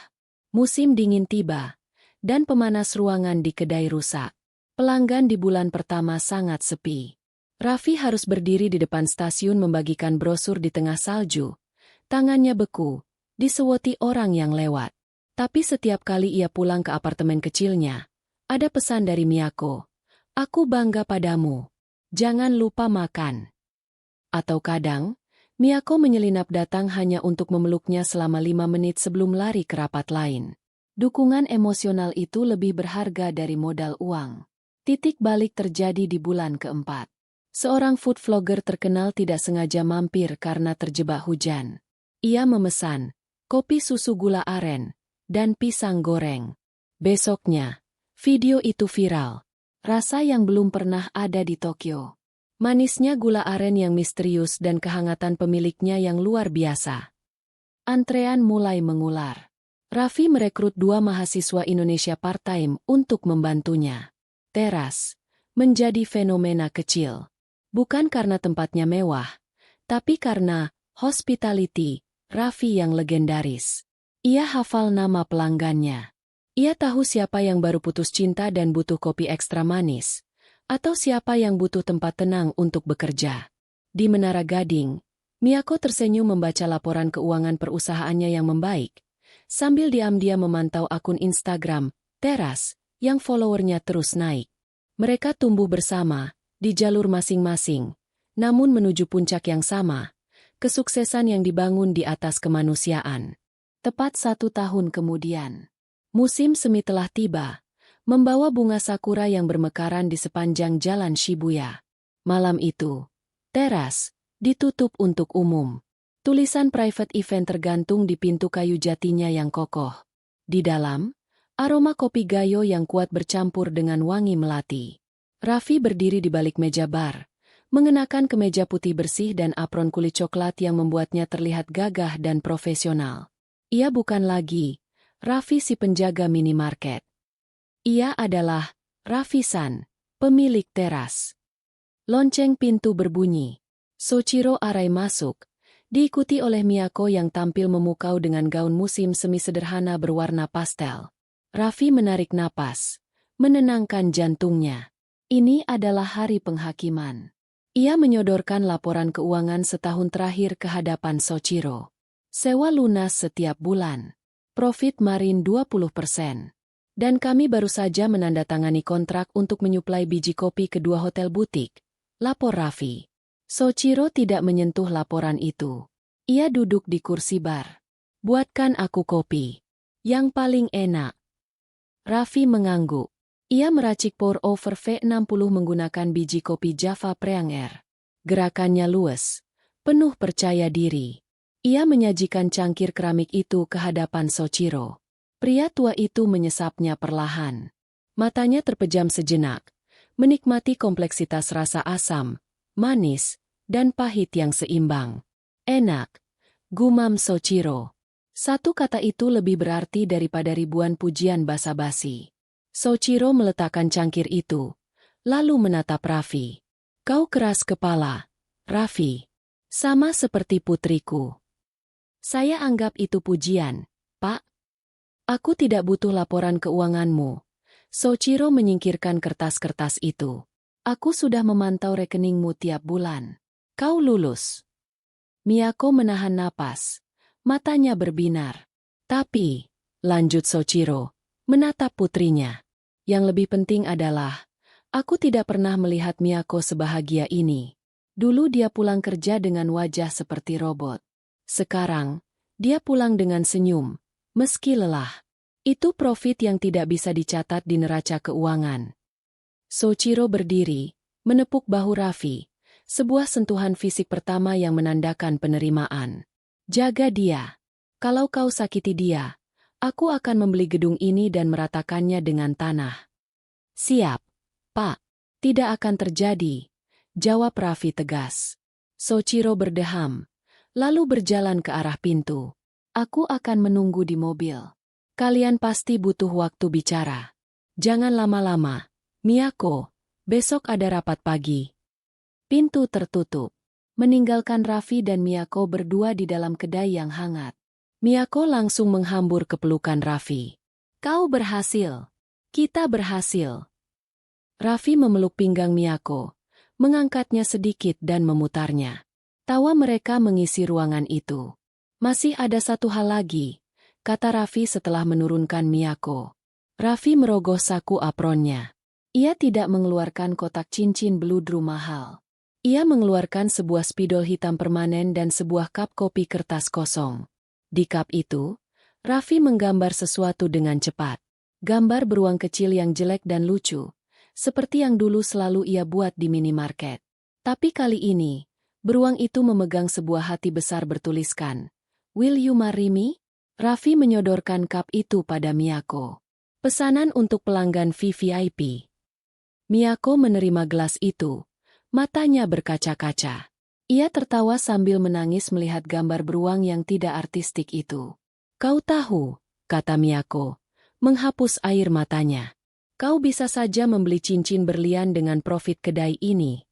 Musim dingin tiba, dan pemanas ruangan di kedai rusak. Pelanggan di bulan pertama sangat sepi. Raffi harus berdiri di depan stasiun membagikan brosur di tengah salju. Tangannya beku, disewoti orang yang lewat. Tapi setiap kali ia pulang ke apartemen kecilnya, ada pesan dari Miyako. Aku bangga padamu. Jangan lupa makan. Atau kadang, Miyako menyelinap datang hanya untuk memeluknya selama 5 menit sebelum lari ke rapat lain. Dukungan emosional itu lebih berharga dari modal uang. Titik balik terjadi di bulan keempat. Seorang food vlogger terkenal tidak sengaja mampir karena terjebak hujan. Ia memesan kopi susu gula aren dan pisang goreng. Besoknya, video itu viral. Rasa yang belum pernah ada di Tokyo. Manisnya gula aren yang misterius dan kehangatan pemiliknya yang luar biasa. Antrean mulai mengular. Raffi merekrut 2 mahasiswa Indonesia part-time untuk membantunya. Teras menjadi fenomena kecil. Bukan karena tempatnya mewah, tapi karena hospitality Raffi yang legendaris. Ia hafal nama pelanggannya. Ia tahu siapa yang baru putus cinta dan butuh kopi ekstra manis, atau siapa yang butuh tempat tenang untuk bekerja. Di Menara Gading, Miyako tersenyum membaca laporan keuangan perusahaannya yang membaik, sambil diam-diam memantau akun Instagram, Teras, yang followernya terus naik. Mereka tumbuh bersama, di jalur masing-masing, namun menuju puncak yang sama, kesuksesan yang dibangun di atas kemanusiaan. Tepat 1 tahun kemudian, musim semi telah tiba, membawa bunga sakura yang bermekaran di sepanjang jalan Shibuya. Malam itu, Teras ditutup untuk umum. Tulisan private event tergantung di pintu kayu jatinya yang kokoh. Di dalam, aroma kopi gayo yang kuat bercampur dengan wangi melati. Raffi berdiri di balik meja bar, mengenakan kemeja putih bersih dan apron kulit coklat yang membuatnya terlihat gagah dan profesional. Ia bukan lagi Raffi si penjaga minimarket. Ia adalah Raffi-san, pemilik Teras. Lonceng pintu berbunyi. Soichiro Arai masuk, diikuti oleh Miyako yang tampil memukau dengan gaun musim semi sederhana berwarna pastel. Raffi menarik napas, menenangkan jantungnya. Ini adalah hari penghakiman. Ia menyodorkan laporan keuangan setahun terakhir ke hadapan Soichiro. Sewa lunas setiap bulan. Profit margin 20%. Dan kami baru saja menandatangani kontrak untuk menyuplai biji kopi ke 2 hotel butik, lapor Raffi. Soichiro tidak menyentuh laporan itu. Ia duduk di kursi bar. Buatkan aku kopi. Yang paling enak. Raffi mengangguk. Ia meracik pour over V60 menggunakan biji kopi Java Preanger. Gerakannya luwes, penuh percaya diri. Ia menyajikan cangkir keramik itu ke hadapan Soichiro. Pria tua itu menyesapnya perlahan. Matanya terpejam sejenak, menikmati kompleksitas rasa asam, manis, dan pahit yang seimbang. Enak, gumam Soichiro. Satu kata itu lebih berarti daripada ribuan pujian basa-basi. Soichiro meletakkan cangkir itu, lalu menatap Raffi. Kau keras kepala, Raffi. Sama seperti putriku. Saya anggap itu pujian, Pak. Aku tidak butuh laporan keuanganmu. Soichiro menyingkirkan kertas-kertas itu. Aku sudah memantau rekeningmu tiap bulan. Kau lulus. Miyako menahan napas. Matanya berbinar. Tapi, lanjut Soichiro, menatap putrinya. Yang lebih penting adalah, aku tidak pernah melihat Miyako sebahagia ini. Dulu dia pulang kerja dengan wajah seperti robot. Sekarang, dia pulang dengan senyum, meski lelah. Itu profit yang tidak bisa dicatat di neraca keuangan. Soichiro berdiri, menepuk bahu Raffi, sebuah sentuhan fisik pertama yang menandakan penerimaan. Jaga dia. Kalau kau sakiti dia, aku akan membeli gedung ini dan meratakannya dengan tanah. Siap, Pak. Tidak akan terjadi, jawab Raffi tegas. Soichiro berdeham, lalu berjalan ke arah pintu. Aku akan menunggu di mobil. Kalian pasti butuh waktu bicara. Jangan lama-lama. Miyako, besok ada rapat pagi. Pintu tertutup, meninggalkan Raffi dan Miyako berdua di dalam kedai yang hangat. Miyako langsung menghambur ke pelukan Raffi. Kau berhasil. Kita berhasil. Raffi memeluk pinggang Miyako, mengangkatnya sedikit dan memutarnya. Tawa mereka mengisi ruangan itu. Masih ada satu hal lagi, kata Raffi setelah menurunkan Miyako. Raffi merogoh saku apronnya. Ia tidak mengeluarkan kotak cincin beludru mahal. Ia mengeluarkan sebuah spidol hitam permanen dan sebuah cup kopi kertas kosong. Di cup itu, Raffi menggambar sesuatu dengan cepat. Gambar beruang kecil yang jelek dan lucu, seperti yang dulu selalu ia buat di minimarket. Tapi kali ini, beruang itu memegang sebuah hati besar bertuliskan, "Will you marry me?" Raffi menyodorkan cup itu pada Miyako. Pesanan untuk pelanggan VVIP. Miyako menerima gelas itu. Matanya berkaca-kaca. Ia tertawa sambil menangis melihat gambar beruang yang tidak artistik itu. Kau tahu, kata Miyako, menghapus air matanya. Kau bisa saja membeli cincin berlian dengan profit kedai ini.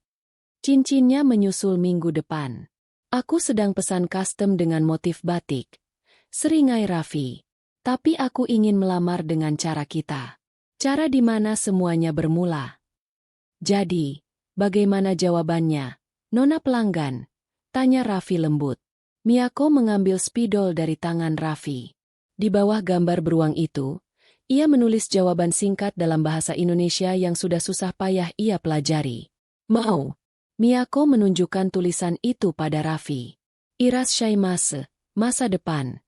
Cincinnya menyusul minggu depan. Aku sedang pesan custom dengan motif batik. Seringai Raffi. Tapi aku ingin melamar dengan cara kita. Cara di mana semuanya bermula. Jadi, bagaimana jawabannya, Nona pelanggan? Tanya Raffi lembut. Miyako mengambil spidol dari tangan Raffi. Di bawah gambar beruang itu, ia menulis jawaban singkat dalam bahasa Indonesia yang sudah susah payah ia pelajari. Mau. Miyako menunjukkan tulisan itu pada Raffi. Irashaimase, masa depan.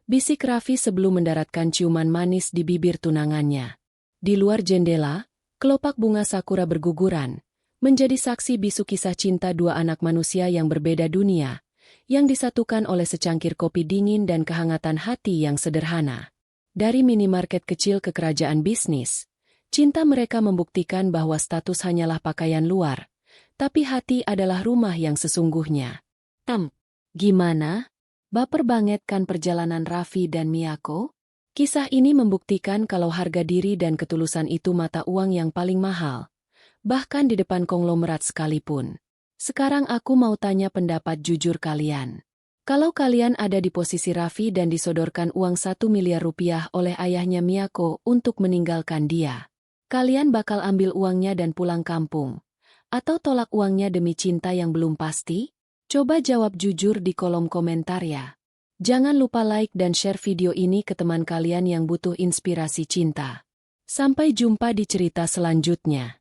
Bisik Raffi sebelum mendaratkan ciuman manis di bibir tunangannya. Di luar jendela, kelopak bunga sakura berguguran, menjadi saksi bisu kisah cinta dua anak manusia yang berbeda dunia, yang disatukan oleh secangkir kopi dingin dan kehangatan hati yang sederhana. Dari minimarket kecil ke kerajaan bisnis, cinta mereka membuktikan bahwa status hanyalah pakaian luar, tapi hati adalah rumah yang sesungguhnya. Gimana? Baper banget kan perjalanan Raffi dan Miyako? Kisah ini membuktikan kalau harga diri dan ketulusan itu mata uang yang paling mahal, bahkan di depan konglomerat sekalipun. Sekarang aku mau tanya pendapat jujur kalian. Kalau kalian ada di posisi Raffi dan disodorkan uang 1 miliar rupiah oleh ayahnya Miyako untuk meninggalkan dia, kalian bakal ambil uangnya dan pulang kampung? Atau tolak uangnya demi cinta yang belum pasti? Coba jawab jujur di kolom komentar ya. Jangan lupa like dan share video ini ke teman kalian yang butuh inspirasi cinta. Sampai jumpa di cerita selanjutnya.